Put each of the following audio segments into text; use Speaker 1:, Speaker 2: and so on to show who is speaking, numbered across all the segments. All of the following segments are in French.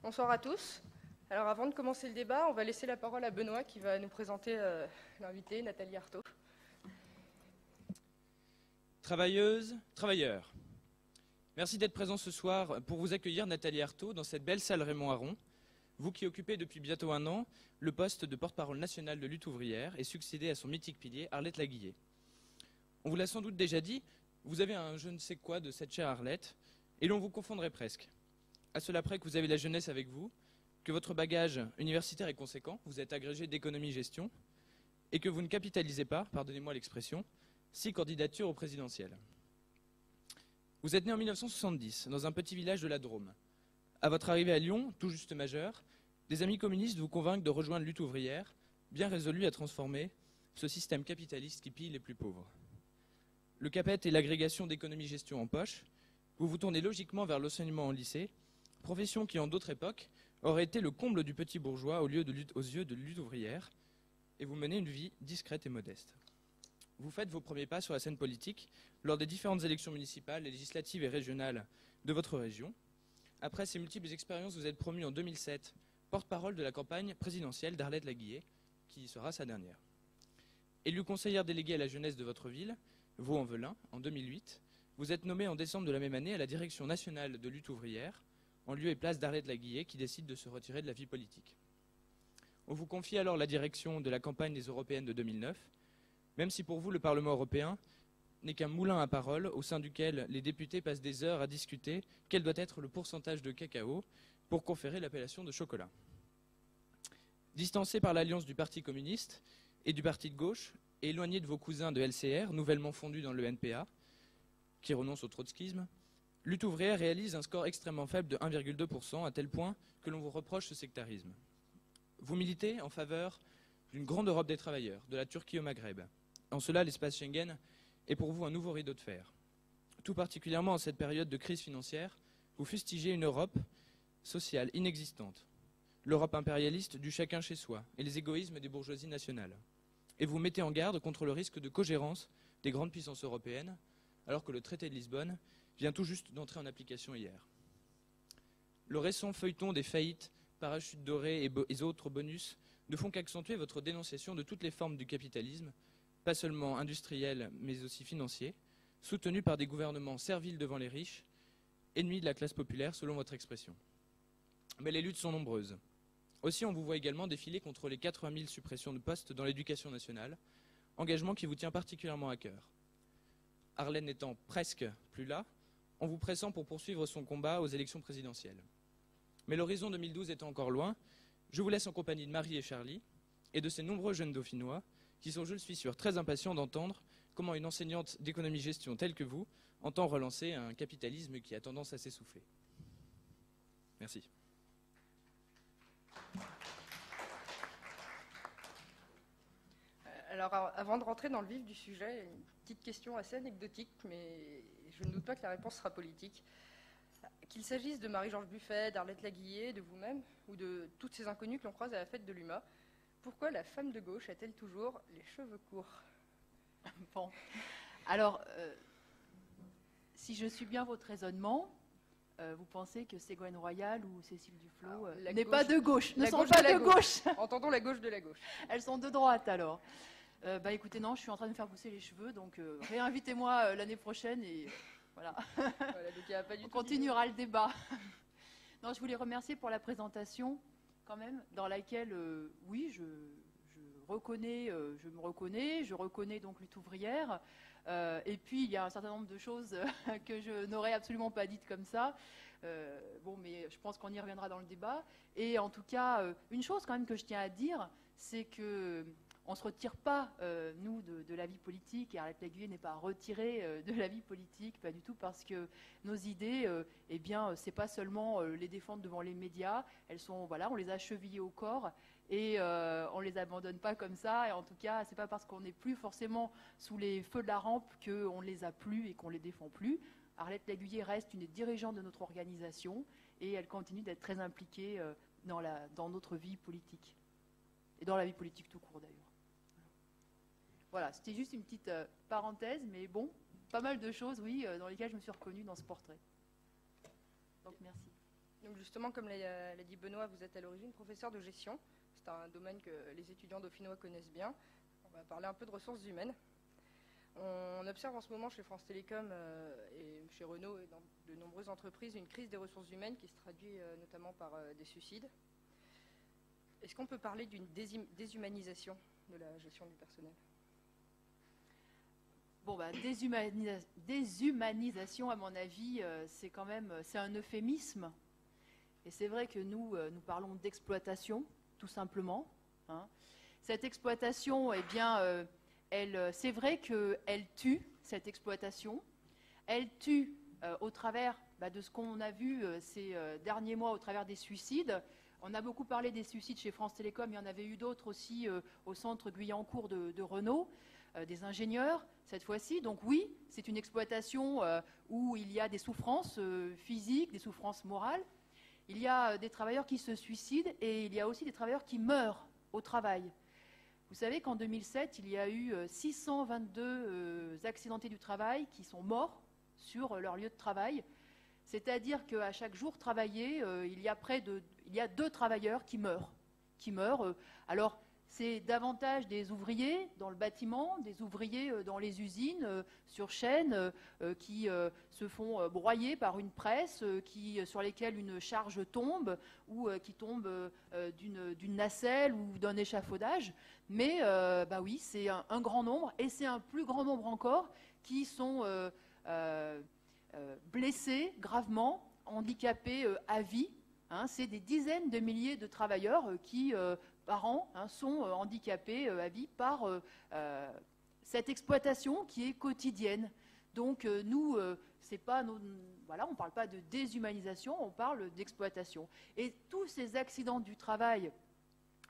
Speaker 1: Bonsoir à tous. Alors avant de commencer le débat, on va laisser la parole à Benoît qui va nous présenter l'invité, Nathalie Arthaud.
Speaker 2: Travailleuses, travailleurs, merci d'être présents ce soir pour vous accueillir, Nathalie Arthaud, dans cette belle salle Raymond Aron, vous qui occupez depuis bientôt 1 an le poste de porte-parole nationale de lutte ouvrière et succédez à son mythique pilier, Arlette Laguillet. On vous l'a sans doute déjà dit, vous avez un je ne sais quoi de cette chère Arlette, et l'on vous confondrait presque. À cela près que vous avez la jeunesse avec vous, que votre bagage universitaire est conséquent, vous êtes agrégé d'économie-gestion, et que vous ne capitalisez pas, pardonnez-moi l'expression, 6 candidatures au présidentiel. Vous êtes né en 1970, dans un petit village de la Drôme. À votre arrivée à Lyon, tout juste majeur, des amis communistes vous convainquent de rejoindre Lutte ouvrière, bien résolus à transformer ce système capitaliste qui pille les plus pauvres. Le CAPET et l'agrégation d'économie-gestion en poche, vous vous tournez logiquement vers l'enseignement en lycée, profession qui, en d'autres époques, aurait été le comble du petit bourgeois aux yeux de lutte ouvrière, et vous menez une vie discrète et modeste. Vous faites vos premiers pas sur la scène politique lors des différentes élections municipales, législatives et régionales de votre région. Après ces multiples expériences, vous êtes promu en 2007 porte-parole de la campagne présidentielle d'Arlette Laguillet, qui sera sa dernière. Élue conseillère déléguée à la jeunesse de votre ville, Vaux-en-Velin, en 2008, vous êtes nommée en décembre de la même année à la direction nationale de lutte ouvrière, en lieu et place d'Arlette Laguillet, qui décide de se retirer de la vie politique. On vous confie alors la direction de la campagne des européennes de 2009, même si pour vous le Parlement européen n'est qu'un moulin à paroles au sein duquel les députés passent des heures à discuter quel doit être le pourcentage de cacao pour conférer l'appellation de chocolat. Distancé par l'alliance du Parti communiste et du Parti de gauche, et éloigné de vos cousins de LCR, nouvellement fondus dans le NPA, qui renoncent au trotskisme, Lutte ouvrière réalise un score extrêmement faible de 1,2%, à tel point que l'on vous reproche ce sectarisme. Vous militez en faveur d'une grande Europe des travailleurs, de la Turquie au Maghreb. En cela, l'espace Schengen est pour vous un nouveau rideau de fer. Tout particulièrement en cette période de crise financière, vous fustigez une Europe sociale inexistante, l'Europe impérialiste du chacun chez soi et les égoïsmes des bourgeoisies nationales. Et vous mettez en garde contre le risque de cogérance des grandes puissances européennes, alors que le traité de Lisbonne vient tout juste d'entrer en application hier. Le récent feuilleton des faillites, parachutes dorés et autres bonus ne font qu'accentuer votre dénonciation de toutes les formes du capitalisme, pas seulement industriel mais aussi financier, soutenu par des gouvernements serviles devant les riches, ennemis de la classe populaire selon votre expression. Mais les luttes sont nombreuses. Aussi, on vous voit également défiler contre les 80 000 suppressions de postes dans l'éducation nationale, engagement qui vous tient particulièrement à cœur. Arlette n'étant presque plus là, en vous pressant pour poursuivre son combat aux élections présidentielles. Mais l'horizon 2012 étant encore loin, je vous laisse en compagnie de Marie et Charlie et de ces nombreux jeunes dauphinois qui sont, je le suis sûr, très impatients d'entendre comment une enseignante d'économie-gestion telle que vous entend relancer un capitalisme qui a tendance à s'essouffler. Merci.
Speaker 1: Alors avant de rentrer dans le vif du sujet, une petite question assez anecdotique, mais je ne doute pas que la réponse sera politique. Qu'il s'agisse de Marie-Georges Buffet, d'Arlette Laguillet, de vous-même, ou de toutes ces inconnues que l'on croise à la fête de l'UMA, pourquoi la femme de gauche a-t-elle toujours les cheveux courts?
Speaker 3: Bon, alors, si je suis bien votre raisonnement, vous pensez que Ségolène Royal ou Cécile Duflot n'est pas de gauche, ne sont pas de gauche.
Speaker 1: Entendons la gauche de la gauche.
Speaker 3: Elles sont de droite alors. Écoutez, non, je suis en train de me faire pousser les cheveux, donc réinvitez-moi l'année prochaine et voilà.
Speaker 1: Voilà, donc il y a pas du
Speaker 3: On
Speaker 1: tout
Speaker 3: continuera le débat. Non, je voulais remercier pour la présentation, quand même, dans laquelle, oui, je me reconnais, je reconnais donc Lutte ouvrière. Et puis, il y a un certain nombre de choses que je n'aurais absolument pas dites comme ça. Bon, mais je pense qu'on y reviendra dans le débat. Et en tout cas, une chose quand même que je tiens à dire, c'est que on ne se retire pas, nous, de la vie politique, et Arlette Laguillet n'est pas retirée de la vie politique, pas du tout, parce que nos idées, eh bien, c'est pas seulement les défendre devant les médias, elles sont, voilà, on les a chevillées au corps, et on les abandonne pas comme ça, et en tout cas, c'est pas parce qu'on n'est plus forcément sous les feux de la rampe qu'on les a plus et qu'on les défend plus. Arlette Laguillet reste une des dirigeantes de notre organisation, et elle continue d'être très impliquée dans notre vie politique, et dans la vie politique tout court d'ailleurs. Voilà, c'était juste une petite parenthèse, mais bon, pas mal de choses, oui, dans lesquelles je me suis reconnue dans ce portrait. Donc, merci.
Speaker 1: Donc justement, comme l'a dit Benoît, vous êtes à l'origine professeur de gestion. C'est un domaine que les étudiants dauphinois connaissent bien. On va parler un peu de ressources humaines. On observe en ce moment chez France Télécom et chez Renault et dans de nombreuses entreprises une crise des ressources humaines qui se traduit notamment par des suicides. Est-ce qu'on peut parler d'une déshumanisation de la gestion du personnel ?
Speaker 3: Bon, déshumanisation, à mon avis, c'est un euphémisme. Et c'est vrai que nous parlons d'exploitation, tout simplement. Hein. Cette exploitation, eh bien, c'est vrai qu'elle tue, cette exploitation. Elle tue au travers de ce qu'on a vu ces derniers mois, au travers des suicides. On a beaucoup parlé des suicides chez France Télécom, il y en avait eu d'autres aussi au centre Guyancourt de Renault, des ingénieurs cette fois-ci. Donc oui, c'est une exploitation où il y a des souffrances physiques, des souffrances morales. Il y a des travailleurs qui se suicident et il y a aussi des travailleurs qui meurent au travail. Vous savez qu'en 2007, il y a eu 622 accidentés du travail qui sont morts sur leur lieu de travail. C'est-à-dire qu'à chaque jour travaillé, il y a 2 travailleurs qui meurent. Alors, c'est davantage des ouvriers dans le bâtiment, des ouvriers dans les usines, sur chaîne, qui se font broyer par une presse, sur lesquelles une charge tombe, ou qui tombe d'une nacelle ou d'un échafaudage. Mais oui, c'est un grand nombre, et c'est un plus grand nombre encore qui sont blessés gravement, handicapés à vie. Hein, c'est des dizaines de milliers de travailleurs qui, par an, sont handicapés à vie par cette exploitation qui est quotidienne. Donc nous, c'est pas voilà, on ne parle pas de déshumanisation, on parle d'exploitation. Et tous ces accidents du travail,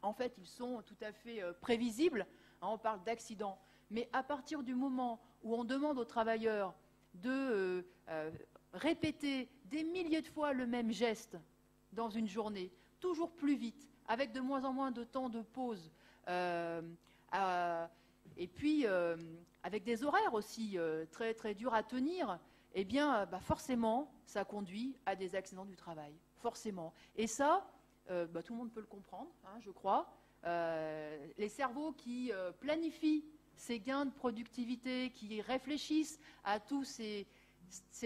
Speaker 3: en fait, ils sont tout à fait prévisibles. Hein, on parle d'accidents. Mais à partir du moment où on demande aux travailleurs de répéter des milliers de fois le même geste dans une journée, toujours plus vite, avec de moins en moins de temps de pause, et puis avec des horaires aussi très, très durs à tenir, eh bien, forcément, ça conduit à des accidents du travail, forcément. Et ça, tout le monde peut le comprendre, hein, je crois. Les cerveaux qui planifient ces gains de productivité, qui réfléchissent à tous ces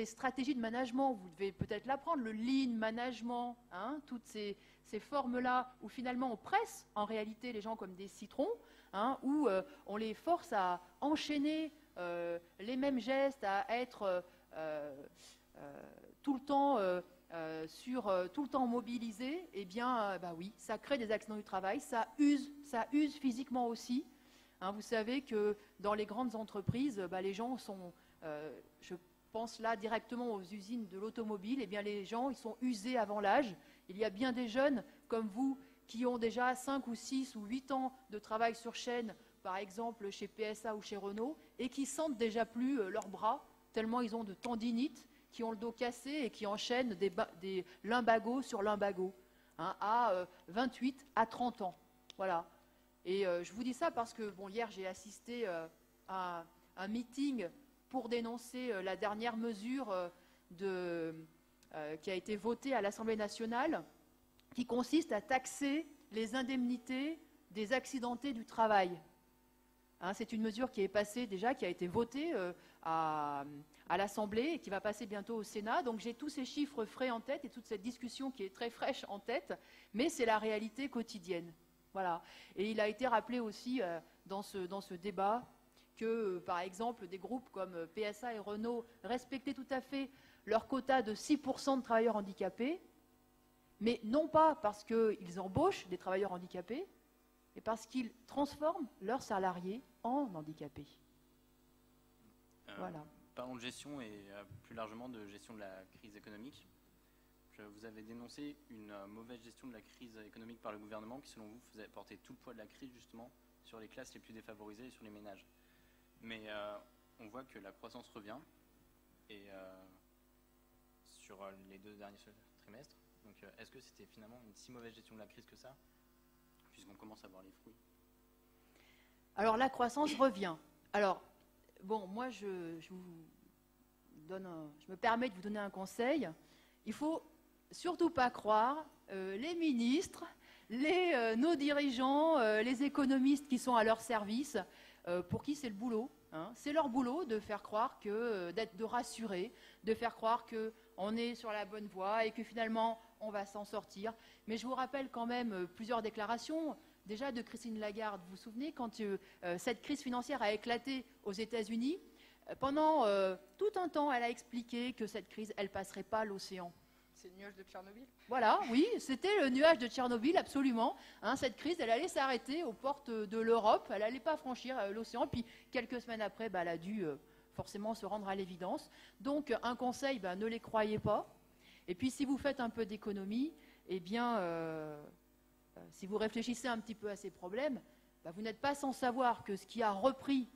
Speaker 3: stratégies de management, vous devez peut-être l'apprendre, le lean management, hein, toutes ces formes-là où finalement on presse en réalité les gens comme des citrons, hein, où on les force à enchaîner les mêmes gestes, à être tout le temps tout le temps mobilisés, eh bien, oui, ça crée des accidents du travail, ça use physiquement aussi. Hein, vous savez que dans les grandes entreprises, les gens sont, je pense là directement aux usines de l'automobile, eh bien les gens, ils sont usés avant l'âge. Il y a bien des jeunes comme vous qui ont déjà 5 ou 6 ou 8 ans de travail sur chaîne, par exemple chez PSA ou chez Renault, et qui sentent déjà plus leurs bras, tellement ils ont de tendinite, qui ont le dos cassé et qui enchaînent des lumbagos sur lumbagos, hein, à 28 à 30 ans. Voilà. Et je vous dis ça parce que, bon, hier, j'ai assisté à un meeting pour dénoncer la dernière mesure qui a été votée à l'Assemblée nationale, qui consiste à taxer les indemnités des accidentés du travail. Hein, c'est une mesure qui est passée déjà, qui a été votée à l'Assemblée et qui va passer bientôt au Sénat. Donc j'ai tous ces chiffres frais en tête et toute cette discussion qui est très fraîche en tête, mais c'est la réalité quotidienne. Voilà. Et il a été rappelé aussi dans ce débat que, par exemple, des groupes comme PSA et Renault respectaient tout à fait leur quota de 6% de travailleurs handicapés, mais non pas parce qu'ils embauchent des travailleurs handicapés, mais parce qu'ils transforment leurs salariés en handicapés. Voilà.
Speaker 4: Parlons de gestion et plus largement de gestion de la crise économique. Vous avez dénoncé une mauvaise gestion de la crise économique par le gouvernement qui, selon vous, faisait porter tout le poids de la crise justement sur les classes les plus défavorisées et sur les ménages. Mais on voit que la croissance revient et sur les 2 derniers trimestres. Donc est-ce que c'était finalement une si mauvaise gestion de la crise que ça, puisqu'on commence à voir les fruits?
Speaker 3: Alors la croissance revient. Alors, bon, moi je me permets de vous donner un conseil. Il faut surtout pas croire les ministres, nos dirigeants, les économistes qui sont à leur service, pour qui c'est le boulot. Hein. C'est leur boulot de faire croire de rassurer, de faire croire qu'on est sur la bonne voie et que finalement on va s'en sortir. Mais je vous rappelle quand même plusieurs déclarations. Déjà de Christine Lagarde, vous vous souvenez, quand cette crise financière a éclaté aux États-Unis, pendant tout un temps, elle a expliqué que cette crise, elle ne passerait pas l'océan.
Speaker 1: C'est le nuage de Tchernobyl.
Speaker 3: Voilà, oui, c'était le nuage de Tchernobyl, absolument. Hein, cette crise, elle allait s'arrêter aux portes de l'Europe, elle n'allait pas franchir l'océan. Puis quelques semaines après, elle a dû forcément se rendre à l'évidence. Donc un conseil, ne les croyez pas. Et puis si vous faites un peu d'économie, eh bien, si vous réfléchissez un petit peu à ces problèmes, vous n'êtes pas sans savoir que ce qui a repris,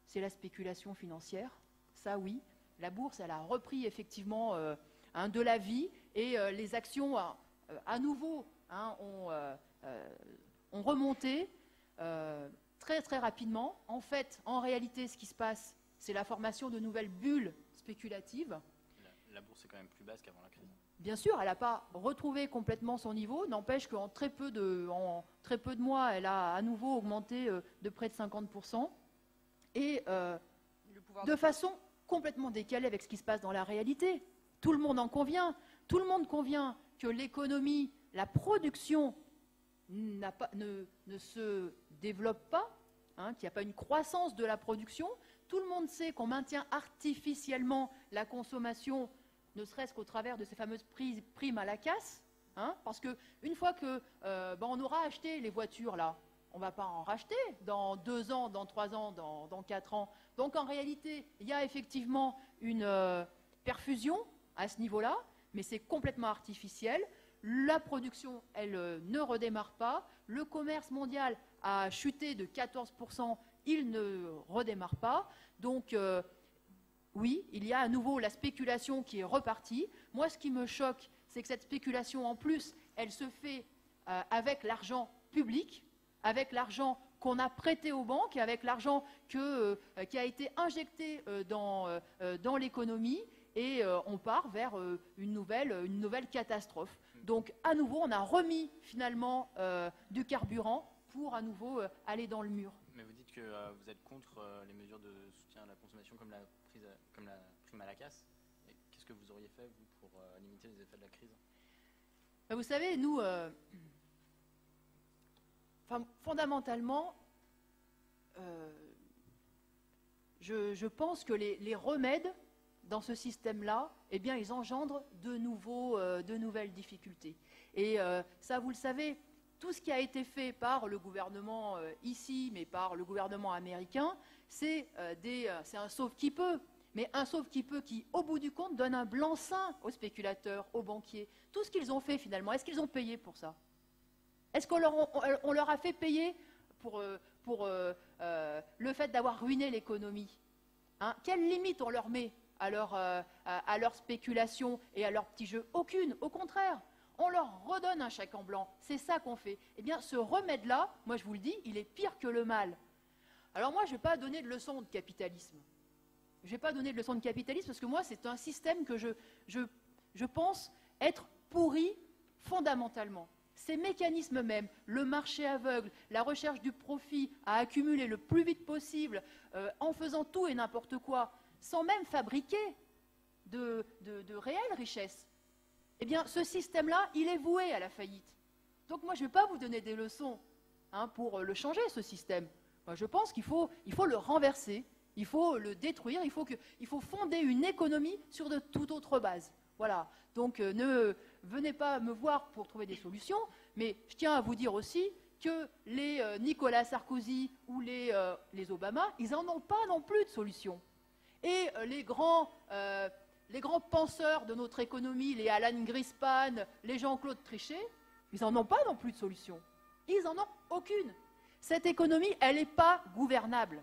Speaker 3: c'est la spéculation financière. Ça, oui. La bourse, elle a repris effectivement de la vie et les actions, à nouveau, ont remonté très, très rapidement. En fait, en réalité, ce qui se passe, c'est la formation de nouvelles bulles spéculatives.
Speaker 4: La bourse est quand même plus basse qu'avant la crise.
Speaker 3: Bien sûr, elle n'a pas retrouvé complètement son niveau, n'empêche qu'en très peu de mois, elle a à nouveau augmenté de près de 50%, et de façon complètement décalée avec ce qui se passe dans la réalité. Tout le monde en convient, tout le monde convient que l'économie, la production ne se développe pas, qu'il n'y a pas une croissance de la production. Tout le monde sait qu'on maintient artificiellement la consommation, ne serait-ce qu'au travers de ces fameuses primes à la casse, parce qu'une fois qu'on aura acheté les voitures là, on ne va pas en racheter dans 2 ans, dans 3 ans, dans 4 ans. Donc en réalité, il y a effectivement une perfusion à ce niveau-là, mais c'est complètement artificiel. La production, elle ne redémarre pas. Le commerce mondial a chuté de 14%, il ne redémarre pas. Donc oui, il y a à nouveau la spéculation qui est repartie. Moi, ce qui me choque, c'est que cette spéculation, en plus, elle se fait avec l'argent public, avec l'argent qu'on a prêté aux banques, avec l'argent qui a été injecté dans l'économie, et on part vers une nouvelle catastrophe. Donc, à nouveau, on a remis finalement du carburant pour à nouveau aller dans le mur.
Speaker 4: Mais vous dites que vous êtes contre les mesures de soutien à la consommation comme la prime à la casse. Qu'est-ce que vous auriez fait, vous, pour limiter les effets de la crise?
Speaker 3: Vous savez, nous, fondamentalement, je pense que les remèdes dans ce système-là, eh bien, ils engendrent de nouvelles difficultés. Et ça, vous le savez, tout ce qui a été fait par le gouvernement ici, mais par le gouvernement américain, c'est un sauve-qui-peut. Mais un sauve-qui-peut qui, au bout du compte, donne un blanc-seing aux spéculateurs, aux banquiers. Tout ce qu'ils ont fait, finalement, est-ce qu'ils ont payé pour ça? Est-ce qu'on leur a fait payer pour le fait d'avoir ruiné l'économie? Quelle limite on leur met à leur spéculation et à leur petit jeu? Aucune, au contraire. On leur redonne un chèque en blanc. C'est ça qu'on fait. Eh bien, ce remède-là, moi je vous le dis, il est pire que le mal. Alors moi, je ne vais pas donner de leçons de capitalisme. Je ne vais pas donner de leçons de capitalisme parce que moi, c'est un système que je pense être pourri fondamentalement. Ces mécanismes même, le marché aveugle, la recherche du profit à accumuler le plus vite possible, en faisant tout et n'importe quoi, sans même fabriquer de réelles richesses, eh bien, ce système-là, il est voué à la faillite. Donc moi, je ne vais pas vous donner des leçons pour le changer, ce système. Moi, je pense qu'il faut le renverser, il faut le détruire, il faut fonder une économie sur de toute autre base. Voilà. Donc ne venez pas me voir pour trouver des solutions, mais je tiens à vous dire aussi que les Nicolas Sarkozy ou les Obama, ils n'en ont pas non plus de solution. Et les grands penseurs de notre économie, les Alan Greenspan, les Jean-Claude Trichet, ils n'en ont pas non plus de solution. Ils n'en ont aucune. Cette économie, elle n'est pas gouvernable.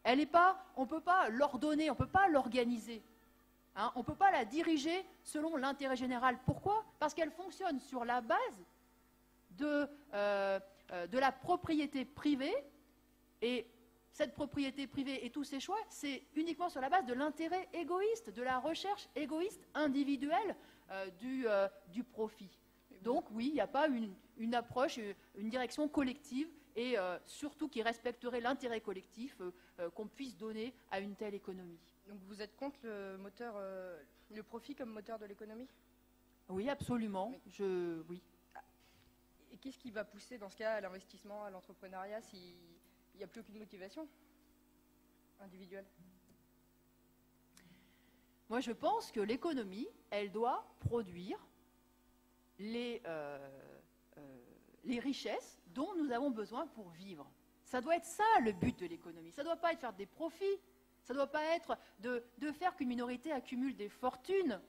Speaker 3: Elle n'est pas, on ne peut pas l'ordonner, on ne peut pas l'organiser. On ne peut pas la diriger selon l'intérêt général. Pourquoi? Parce qu'elle fonctionne sur la base de la propriété privée, et cette propriété privée et tous ses choix, c'est uniquement sur la base de l'intérêt égoïste, de la recherche égoïste individuelle du profit. Donc oui, il n'y a pas une approche, une direction collective et surtout qui respecterait l'intérêt collectif qu'on puisse donner à une telle économie.
Speaker 1: Donc vous êtes contre le profit comme moteur de l'économie?
Speaker 3: Oui, absolument.
Speaker 1: Oui.
Speaker 3: Oui.
Speaker 1: Et qu'est-ce qui va pousser dans ce cas à l'investissement, à l'entrepreneuriat, s'il n'y a plus aucune motivation individuelle?
Speaker 3: Moi, je pense que l'économie, elle doit produire les richesses dont nous avons besoin pour vivre. Ça doit être ça le but de l'économie. Ça ne doit pas être faire des profits. Ça ne doit pas être de faire qu'une minorité accumule des fortunes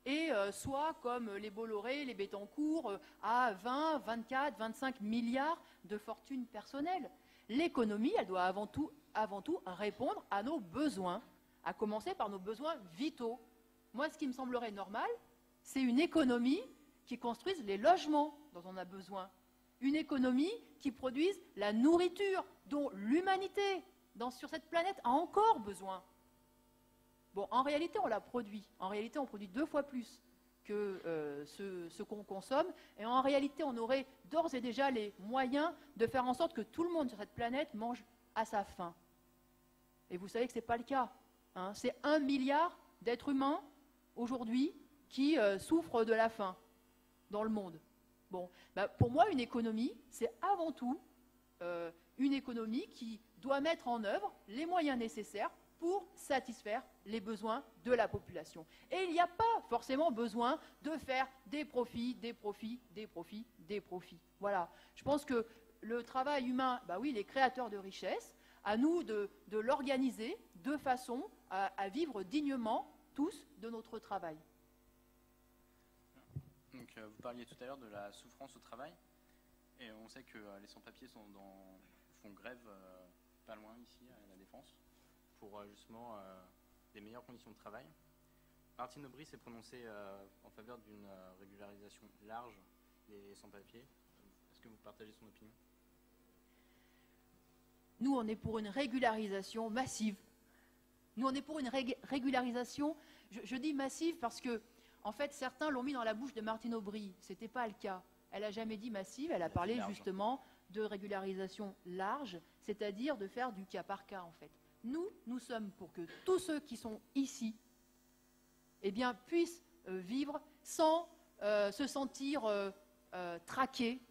Speaker 3: et soit comme les Bolloré, les Bettencourt, à 20, 24, 25 milliards de fortunes personnelles. L'économie, elle doit avant tout répondre à nos besoins, à commencer par nos besoins vitaux. Moi, ce qui me semblerait normal, c'est une économie qui construise les logements dont on a besoin. Une économie qui produise la nourriture dont l'humanité sur cette planète a encore besoin. Bon, en réalité, on la produit. En réalité, on produit 2 fois plus que ce qu'on consomme. Et en réalité, on aurait d'ores et déjà les moyens de faire en sorte que tout le monde sur cette planète mange à sa faim. Et vous savez que ce n'est pas le cas. Hein. C'est 1 milliard d'êtres humains, aujourd'hui, qui souffrent de la faim dans le monde. Bon, pour moi, une économie, c'est avant tout une économie qui doit mettre en œuvre les moyens nécessaires pour satisfaire les besoins de la population. Et il n'y a pas forcément besoin de faire des profits, des profits, des profits, des profits. Voilà. Je pense que le travail humain, oui, il est créateur de richesses. À nous de l'organiser de façon à vivre dignement tous de notre travail.
Speaker 4: Donc, vous parliez tout à l'heure de la souffrance au travail. Et on sait que les sans-papiers font grève pas loin ici, à la Défense, pour justement des meilleures conditions de travail. Martine Aubry s'est prononcée en faveur d'une régularisation large des sans-papiers. Est-ce que vous partagez son opinion?
Speaker 3: Nous, on est pour une régularisation massive. Nous, on est pour une régularisation, je dis massive parce que, en fait, certains l'ont mis dans la bouche de Martine Aubry. Ce n'était pas le cas. Elle n'a jamais dit massive, elle a parlé justement de régularisation large, c'est-à-dire de faire du cas par cas, en fait. Nous sommes pour que tous ceux qui sont ici puissent vivre sans se sentir traqués,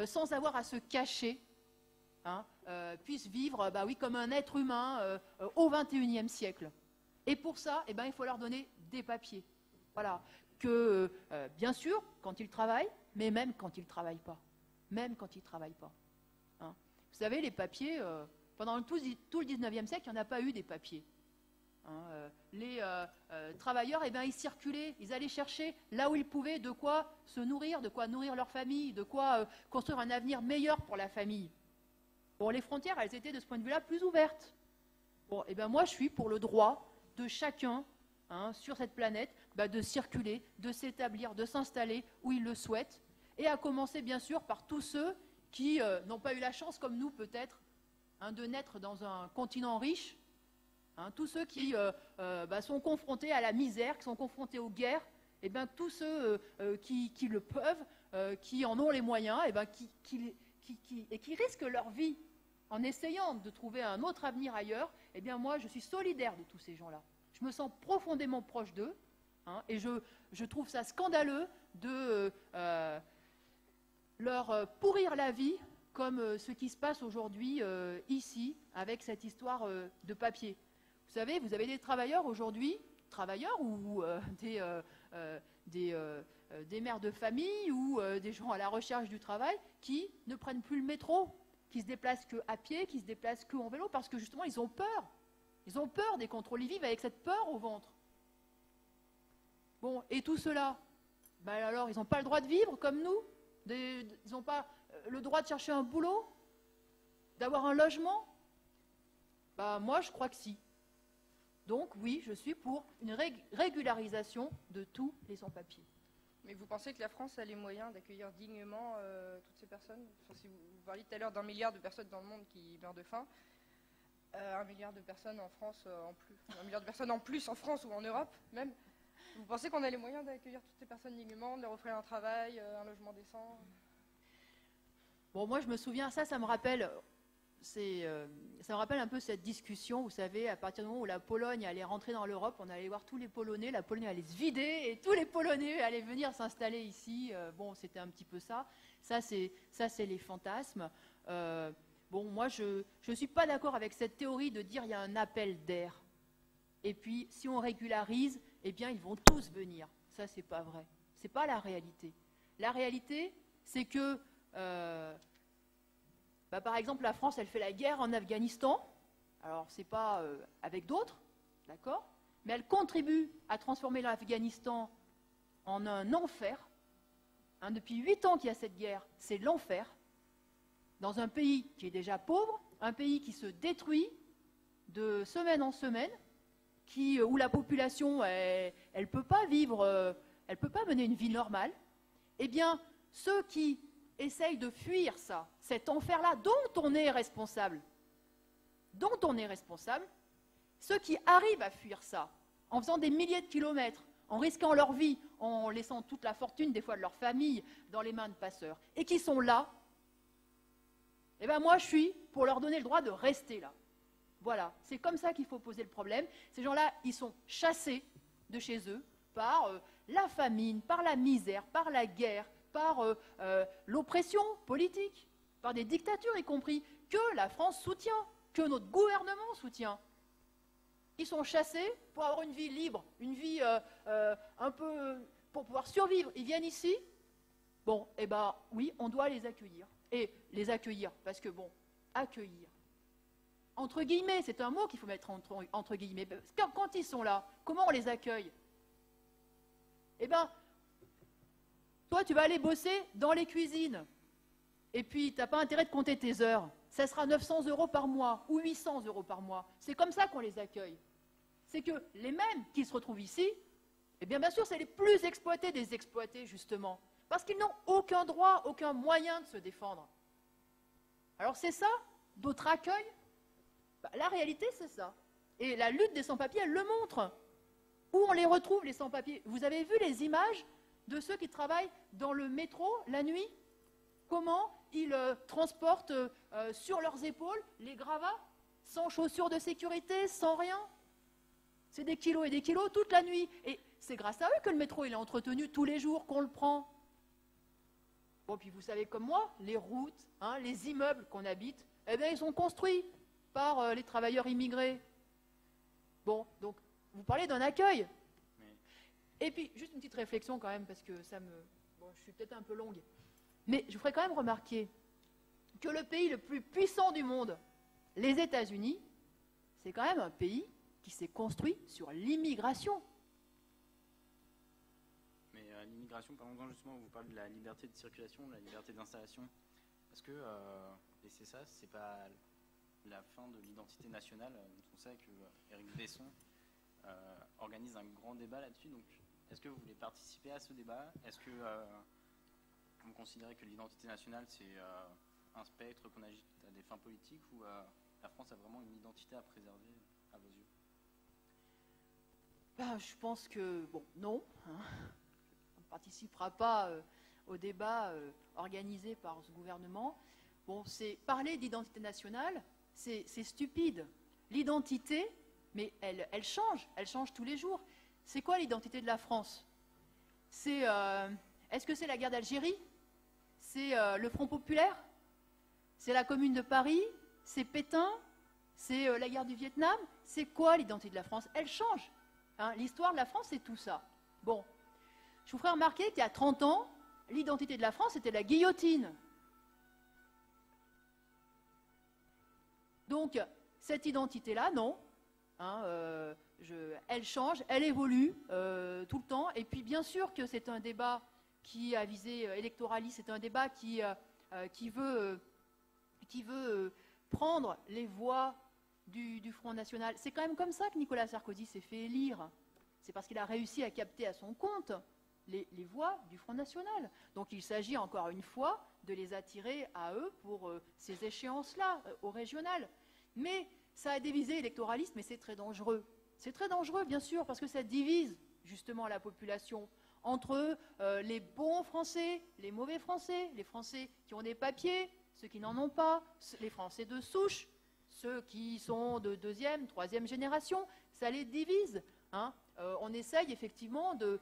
Speaker 3: sans avoir à se cacher, puissent vivre comme un être humain au XXIe siècle. Et pour ça, il faut leur donner des papiers. Voilà. Que, bien sûr, quand ils travaillent, mais même quand ils ne travaillent pas. Même quand ils ne travaillent pas. Vous savez, les papiers, pendant tout le XIXe siècle, il n'y en a pas eu des papiers. Les travailleurs, ils circulaient, ils allaient chercher là où ils pouvaient de quoi se nourrir, de quoi nourrir leur famille, de quoi construire un avenir meilleur pour la famille. Bon, les frontières, elles étaient de ce point de vue-là plus ouvertes. Bon, moi, je suis pour le droit de chacun sur cette planète de circuler, de s'établir, de s'installer où il le souhaite, et à commencer bien sûr par tous ceux qui n'ont pas eu la chance, comme nous peut-être, de naître dans un continent riche, tous ceux qui sont confrontés à la misère, qui sont confrontés aux guerres, tous ceux qui le peuvent, qui en ont les moyens, qui risquent leur vie en essayant de trouver un autre avenir ailleurs, moi je suis solidaire de tous ces gens-là. Je me sens profondément proche d'eux, et je trouve ça scandaleux de leur pourrir la vie comme ce qui se passe aujourd'hui ici avec cette histoire de papier. Vous savez, vous avez des travailleurs aujourd'hui, ou des mères de famille ou des gens à la recherche du travail qui ne prennent plus le métro, qui se déplacent qu'à pied, qui se déplacent qu'en vélo parce que justement ils ont peur. Ils ont peur des contrôles, ils vivent avec cette peur au ventre. Bon, et tout cela, alors ils n'ont pas le droit de vivre comme nous, ils n'ont pas le droit de chercher un boulot, d'avoir un logement. Moi je crois que si. Donc oui, je suis pour une régularisation de tous les sans-papiers.
Speaker 1: Mais vous pensez que la France a les moyens d'accueillir dignement toutes ces personnes? Si vous parliez tout à l'heure d'1 milliard de personnes dans le monde qui meurent de faim, 1 milliard de personnes en France, 1 milliard de personnes en plus en France ou en Europe même, Vous pensez qu'on a les moyens d'accueillir toutes ces personnes dignement, de leur offrir un travail, un logement décent?
Speaker 3: Bon, moi je me souviens, ça me rappelle, ça me rappelle un peu cette discussion, vous savez, à partir du moment où la Pologne allait rentrer dans l'Europe, on allait voir tous les Polonais, la Pologne allait se vider et tous les Polonais allaient venir s'installer ici. Bon, c'était un petit peu ça. Ça, c'est les fantasmes. Bon, moi, je ne suis pas d'accord avec cette théorie de dire il y a un appel d'air. Et puis, si on régularise, eh bien, ils vont tous venir. Ça, c'est pas vrai. C'est pas la réalité. La réalité, c'est que, par exemple, la France, elle fait la guerre en Afghanistan. Alors, c'est pas avec d'autres, d'accord? Mais elle contribue à transformer l'Afghanistan en un enfer. Hein, depuis 8 ans qu'il y a cette guerre, c'est l'enfer. Dans un pays qui est déjà pauvre, un pays qui se détruit de semaine en semaine, où la population, elle peut pas vivre, elle peut pas mener une vie normale, eh bien, ceux qui essayent de fuir ça, cet enfer-là, dont on est responsable, ceux qui arrivent à fuir ça, en faisant des milliers de kilomètres, en risquant leur vie, en laissant toute la fortune, des fois de leur famille, dans les mains de passeurs, et qui sont là, eh bien moi je suis pour leur donner le droit de rester là. Voilà, c'est comme ça qu'il faut poser le problème. Ces gens-là, ils sont chassés de chez eux par la famine, par la misère, par la guerre, par l'oppression politique, par des dictatures y compris, que la France soutient, que notre gouvernement soutient. Ils sont chassés pour avoir une vie libre, une vie un peu pour pouvoir survivre. Ils viennent ici, bon, eh bien oui, on doit les accueillir. Et les accueillir, parce que bon, accueillir, entre guillemets, c'est un mot qu'il faut mettre entre guillemets. Parce que quand ils sont là, comment on les accueille? Eh bien, toi, tu vas aller bosser dans les cuisines. Et puis, tu n'as pas intérêt de compter tes heures. Ça sera 900 € par mois ou 800 € par mois. C'est comme ça qu'on les accueille. C'est que les mêmes qui se retrouvent ici, eh bien sûr, c'est les plus exploités des exploités, justement. Parce qu'ils n'ont aucun droit, aucun moyen de se défendre. Alors c'est ça, d'autres accueils? La réalité, c'est ça. Et la lutte des sans-papiers, elle le montre. Où on les retrouve, les sans-papiers? Vous avez vu les images de ceux qui travaillent dans le métro la nuit? Comment ils transportent sur leurs épaules les gravats, sans chaussures de sécurité, sans rien? C'est des kilos et des kilos toute la nuit. Et c'est grâce à eux que le métro il est entretenu tous les jours, qu'on le prend. Bon, puis vous savez comme moi, les routes, hein, les immeubles qu'on habite, eh bien, ils sont construits par les travailleurs immigrés. Bon, donc, vous parlez d'un accueil. Et puis, juste une petite réflexion quand même, parce que ça me... Bon, je suis peut-être un peu longue. Mais je vous ferai quand même remarquer que le pays le plus puissant du monde, les États-Unis, c'est quand même un pays qui s'est construit sur l'immigration.
Speaker 4: Mais l'immigration, parlons-en justement, vous parlez de la liberté de circulation, de la liberté d'installation. Est-ce que, et c'est ça, c'est pas la fin de l'identité nationale? On sait que Éric Besson organise un grand débat là-dessus. Donc, est-ce que vous voulez participer à ce débat? Est-ce que vous considérez que l'identité nationale, c'est un spectre qu'on agite à des fins politiques, ou la France a vraiment une identité à préserver à vos yeux?
Speaker 3: Ben, je pense que, bon, non. Hein. On ne participera pas au débat organisé par ce gouvernement. Bon, c'est parler d'identité nationale, c'est stupide. L'identité, mais elle change tous les jours. C'est quoi l'identité de la France? C'est, est-ce que c'est la guerre d'Algérie? C'est le Front populaire? C'est la Commune de Paris? C'est Pétain? C'est la guerre du Vietnam? C'est quoi l'identité de la France? Elle change. Hein, l'histoire de la France, c'est tout ça. Bon, je vous ferai remarquer qu'il y a 30 ans, l'identité de la France, c'était la guillotine. Donc, cette identité-là, non. Hein, elle change, elle évolue tout le temps. Et puis, bien sûr que c'est un débat qui a visé électoraliste, c'est un débat qui veut prendre les voix du Front National. C'est quand même comme ça que Nicolas Sarkozy s'est fait élire. C'est parce qu'il a réussi à capter à son compte les voix du Front National. Donc il s'agit encore une fois de les attirer à eux pour ces échéances-là, au régional. Mais ça a des visées électoralistes, mais c'est très dangereux. C'est très dangereux, bien sûr, parce que ça divise. justement la population entre les bons Français, les mauvais Français, les Français qui ont des papiers, ceux qui n'en ont pas, les Français de souche, ceux qui sont de deuxième, troisième génération, ça les divise. Hein. On essaye effectivement de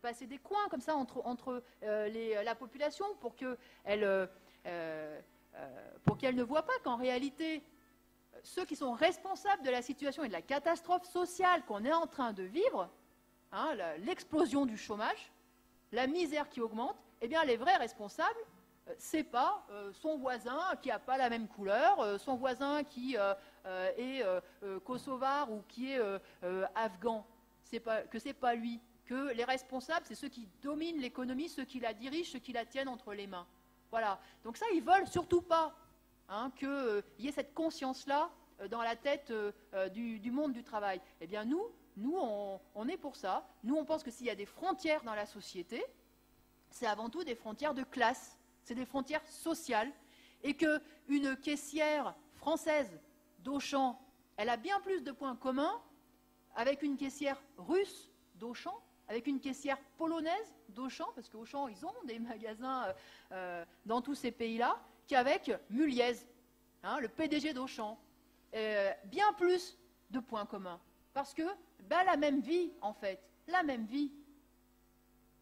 Speaker 3: passer des coins comme ça entre la population pour qu'elle ne voit pas qu'en réalité, ceux qui sont responsables de la situation et de la catastrophe sociale qu'on est en train de vivre, hein, l'explosion du chômage, la misère qui augmente, eh bien les vrais responsables, c'est pas son voisin qui n'a pas la même couleur, son voisin qui est kosovar ou qui est afghan, que c'est pas lui, que les responsables, c'est ceux qui dominent l'économie, ceux qui la dirigent, ceux qui la tiennent entre les mains. Voilà. Donc ça, ils veulent surtout pas hein, qu'il y ait cette conscience-là dans la tête du monde du travail. Eh bien nous on est pour ça. Nous, on pense que s'il y a des frontières dans la société, c'est avant tout des frontières de classe. C'est des frontières sociales, et qu'une caissière française d'Auchan, elle a bien plus de points communs avec une caissière russe d'Auchan, avec une caissière polonaise d'Auchan, parce qu'Auchan, ils ont des magasins dans tous ces pays-là, qu'avec Muliez, hein, le PDG d'Auchan. Bien plus de points communs, parce que la même vie, en fait, la même vie,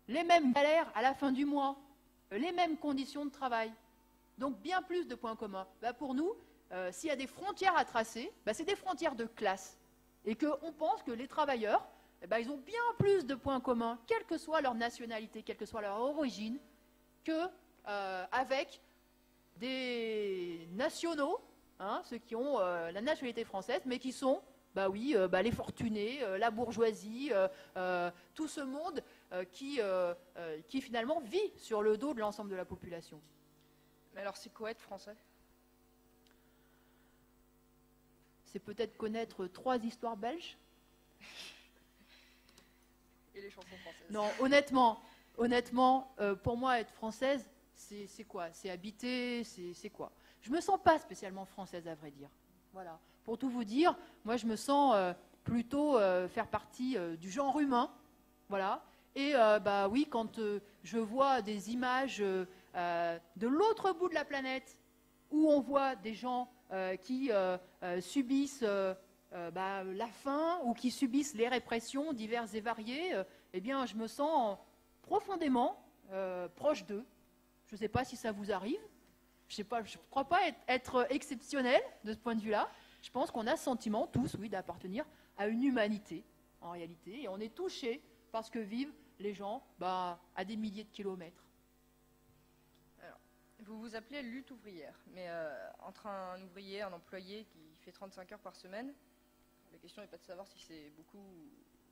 Speaker 3: les mêmes galères à la fin du mois, les mêmes conditions de travail. Donc bien plus de points communs. Pour nous, s'il y a des frontières à tracer, c'est des frontières de classe. Et qu'on pense que les travailleurs, ils ont bien plus de points communs, quelle que soit leur nationalité, quelle que soit leur origine, qu'avec des nationaux, hein, ceux qui ont la nationalité française, mais qui sont les fortunés, la bourgeoisie, tout ce monde qui finalement vit sur le dos de l'ensemble de la population.
Speaker 1: Mais alors c'est quoi être français?
Speaker 3: C'est peut-être connaître 3 histoires belges.
Speaker 1: Et les chansons françaises.
Speaker 3: Non, honnêtement, pour moi, être française, c'est quoi? C'est habiter, c'est quoi? Je me sens pas spécialement française, à vrai dire. Voilà. Pour tout vous dire, moi je me sens plutôt faire partie du genre humain, voilà. Et oui, quand je vois des images de l'autre bout de la planète, où on voit des gens qui subissent la faim ou qui subissent les répressions diverses et variées, eh bien je me sens profondément proche d'eux. Je ne sais pas si ça vous arrive. Je ne crois pas être exceptionnel de ce point de vue-là. Je pense qu'on a ce sentiment, tous, oui, d'appartenir à une humanité, en réalité, et on est touché par ce que vivent les gens à des milliers de kilomètres.
Speaker 1: Alors, vous vous appelez lutte ouvrière, mais entre un ouvrier, un employé qui fait 35 heures par semaine, la question n'est pas de savoir si c'est beaucoup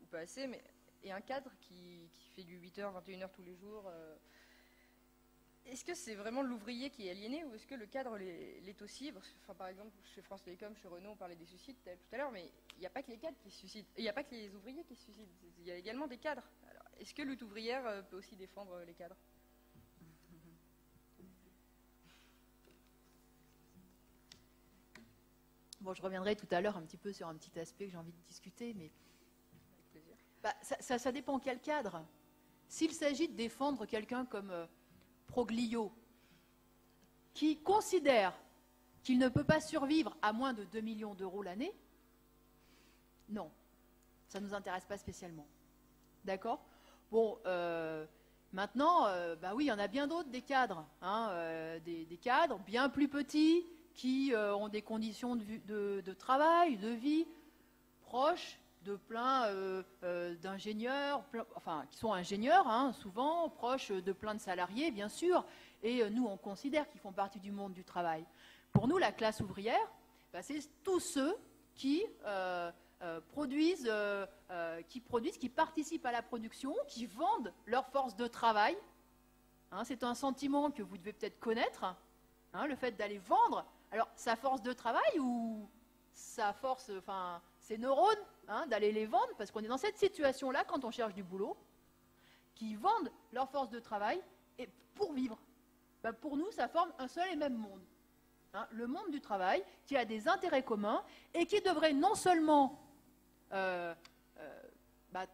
Speaker 1: ou pas assez, mais et un cadre qui fait du 8h, 21h tous les jours, est-ce que c'est vraiment l'ouvrier qui est aliéné ou est-ce que le cadre l'est aussi? Par exemple, chez France Télécom, chez Renault, on parlait des suicides tout à l'heure, mais il n'y a pas que les cadres qui se suicident. Il n'y a pas que les ouvriers qui se suicident. Il y a également des cadres. Alors, est-ce que lutte ouvrière peut aussi défendre les cadres?
Speaker 3: Bon, je reviendrai tout à l'heure un petit peu sur un petit aspect que j'ai envie de discuter, mais
Speaker 1: Avec plaisir.
Speaker 3: ça dépend quel cadre. S'il s'agit de défendre quelqu'un comme Proglio, qui considère qu'il ne peut pas survivre à moins de 2 millions d'euros l'année, non, ça ne nous intéresse pas spécialement. D'accord? Bon, maintenant, oui, il y en a bien d'autres, des cadres, hein, des cadres bien plus petits, qui ont des conditions de travail, de vie, proches de plein d'ingénieurs, qui sont ingénieurs, hein, souvent, proches de plein de salariés, bien sûr, et nous, on considère qu'ils font partie du monde du travail. Pour nous, la classe ouvrière, c'est tous ceux qui produisent, qui participent à la production, qui vendent leur force de travail. Hein, c'est un sentiment que vous devez peut-être connaître, hein, le fait d'aller vendre, alors sa force de travail ou sa force, ses neurones, hein, d'aller les vendre, parce qu'on est dans cette situation-là quand on cherche du boulot, qui vendent leur force de travail et pour vivre. Pour nous, ça forme un seul et même monde. Hein, le monde du travail qui a des intérêts communs et qui devrait non seulement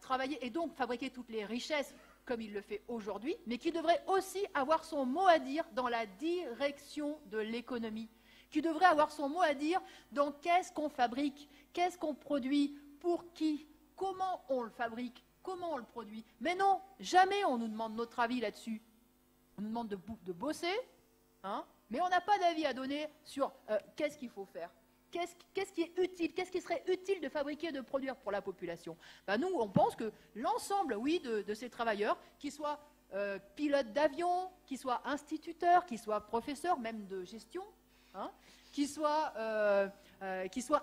Speaker 3: travailler et donc fabriquer toutes les richesses comme il le fait aujourd'hui, mais qui devrait aussi avoir son mot à dire dans la direction de l'économie, qui devrait avoir son mot à dire dans qu'est-ce qu'on fabrique, qu'est-ce qu'on produit, pour qui, comment on le fabrique, comment on le produit. Mais non, jamais on nous demande notre avis là-dessus. On nous demande de bosser, hein, mais on n'a pas d'avis à donner sur qu'est-ce qu'il faut faire. Qu'est-ce qui est utile, qu'est-ce qui serait utile de fabriquer et de produire pour la population? Nous, on pense que l'ensemble, oui, de ces travailleurs, qu'ils soient pilotes d'avion, qu'ils soient instituteurs, qu'ils soient professeurs, même de gestion, hein, qu'ils soient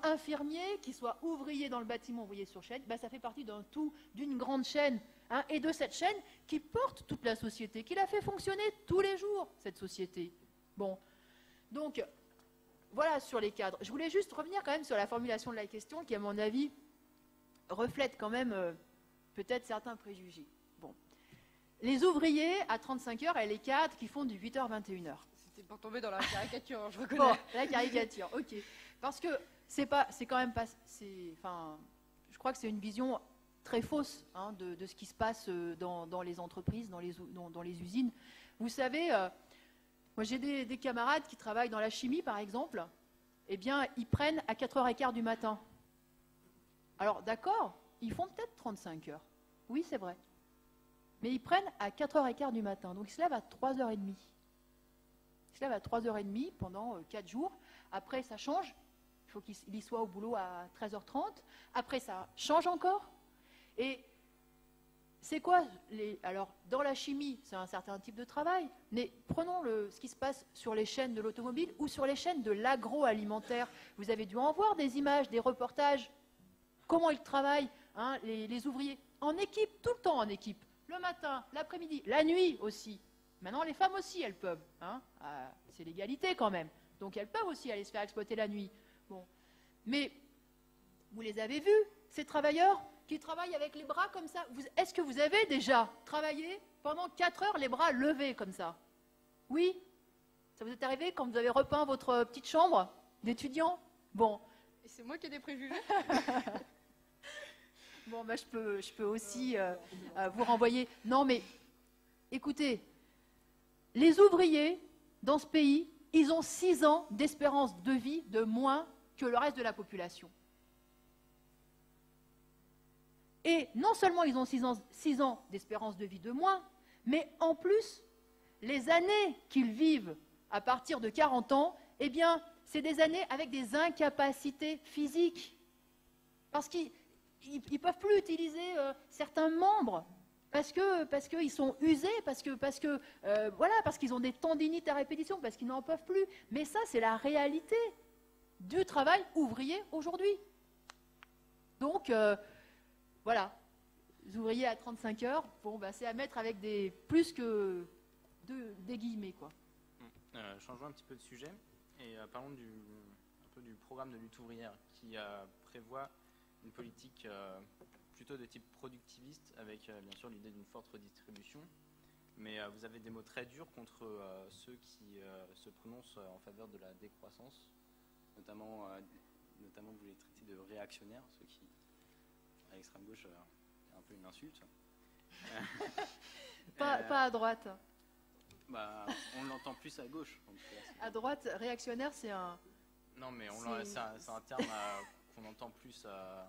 Speaker 3: infirmiers, qu'ils soient ouvriers dans le bâtiment, ouvriers sur chaîne, ça fait partie d'un tout, d'une grande chaîne, hein, et de cette chaîne qui porte toute la société, qui la fait fonctionner tous les jours, cette société. Bon, donc... Voilà sur les cadres. Je voulais juste revenir quand même sur la formulation de la question qui, à mon avis, reflète quand même peut-être certains préjugés. Bon. Les ouvriers à 35 heures et les cadres qui font du 8h, 21h.
Speaker 1: C'était pour tomber dans la caricature, je reconnais.
Speaker 3: Bon, la caricature, ok. Parce que c'est quand même pas... je crois que c'est une vision très fausse, hein, de ce qui se passe dans les entreprises, dans les usines. Vous savez... Moi, j'ai des camarades qui travaillent dans la chimie, par exemple. Eh bien, ils prennent à 4h15 du matin. Alors, d'accord, ils font peut-être 35 heures. Oui, c'est vrai. Mais ils prennent à 4h15 du matin. Donc, ils se lèvent à 3h30. Ils se lèvent à 3h30 pendant 4 jours. Après, ça change. Il faut qu'ils y soient au boulot à 13h30. Après, ça change encore. Et... c'est quoi alors, dans la chimie, c'est un certain type de travail, mais prenons ce qui se passe sur les chaînes de l'automobile ou sur les chaînes de l'agroalimentaire. Vous avez dû en voir des images, des reportages. Comment ils travaillent, hein, les ouvriers? En équipe, tout le temps en équipe. Le matin, l'après-midi, la nuit aussi. Maintenant, les femmes aussi, elles peuvent. Hein, c'est l'égalité quand même. Donc, elles peuvent aussi aller se faire exploiter la nuit. Bon. Mais, vous les avez vus, ces travailleurs qui travaillent avec les bras comme ça. Est-ce que vous avez déjà travaillé pendant 4 heures les bras levés comme ça? Oui? Ça vous est arrivé quand vous avez repeint votre petite chambre d'étudiant? Bon.
Speaker 1: Et c'est moi qui ai des préjugés?
Speaker 3: Bon, je peux aussi vous renvoyer. Non, mais écoutez, les ouvriers dans ce pays, ils ont 6 ans d'espérance de vie de moins que le reste de la population. Et non seulement ils ont 6 ans d'espérance de vie de moins, mais en plus, les années qu'ils vivent à partir de 40 ans, eh bien, c'est des années avec des incapacités physiques. Parce qu'ils ne peuvent plus utiliser certains membres, parce qu'ils sont usés, parce qu'ils ont des tendinites à répétition, parce qu'ils n'en peuvent plus. Mais ça, c'est la réalité du travail ouvrier aujourd'hui. Donc... voilà, les ouvriers à 35 heures, bon, c'est à mettre avec plus que des guillemets, quoi.
Speaker 4: Changeons un petit peu de sujet et parlons un peu du programme de lutte ouvrière qui prévoit une politique plutôt de type productiviste avec bien sûr l'idée d'une forte redistribution. Mais vous avez des mots très durs contre ceux qui se prononcent en faveur de la décroissance, notamment vous les traitez de réactionnaires, ceux qui... à l'extrême gauche, c'est un peu une insulte.
Speaker 3: Pas à droite.
Speaker 4: On l'entend plus à gauche. Donc,
Speaker 3: à droite, réactionnaire, c'est un...
Speaker 4: Non, mais c'est un terme qu'on entend plus à...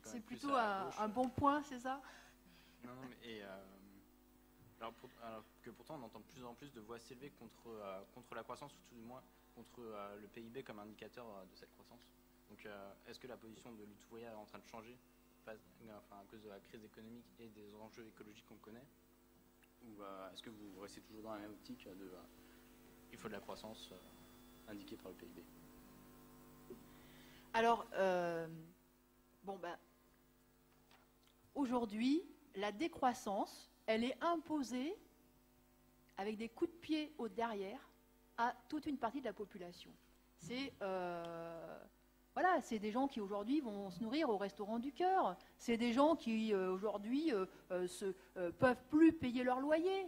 Speaker 3: C'est plutôt un bon point, c'est ça?
Speaker 4: Non, mais... alors que pourtant, on entend de plus en plus de voix s'élever contre la croissance, ou tout du moins contre le PIB comme indicateur de cette croissance. Donc, est-ce que la position de lutte ouvrière est en train de changer à cause de la crise économique et des enjeux écologiques qu'on connaît, ou est-ce que vous restez toujours dans la même optique de il faut de la croissance indiquée par le PIB?
Speaker 3: Alors, aujourd'hui, la décroissance, elle est imposée avec des coups de pied au derrière à toute une partie de la population. C'est des gens qui aujourd'hui vont se nourrir au restaurant du cœur. C'est des gens qui aujourd'hui peuvent plus payer leur loyer.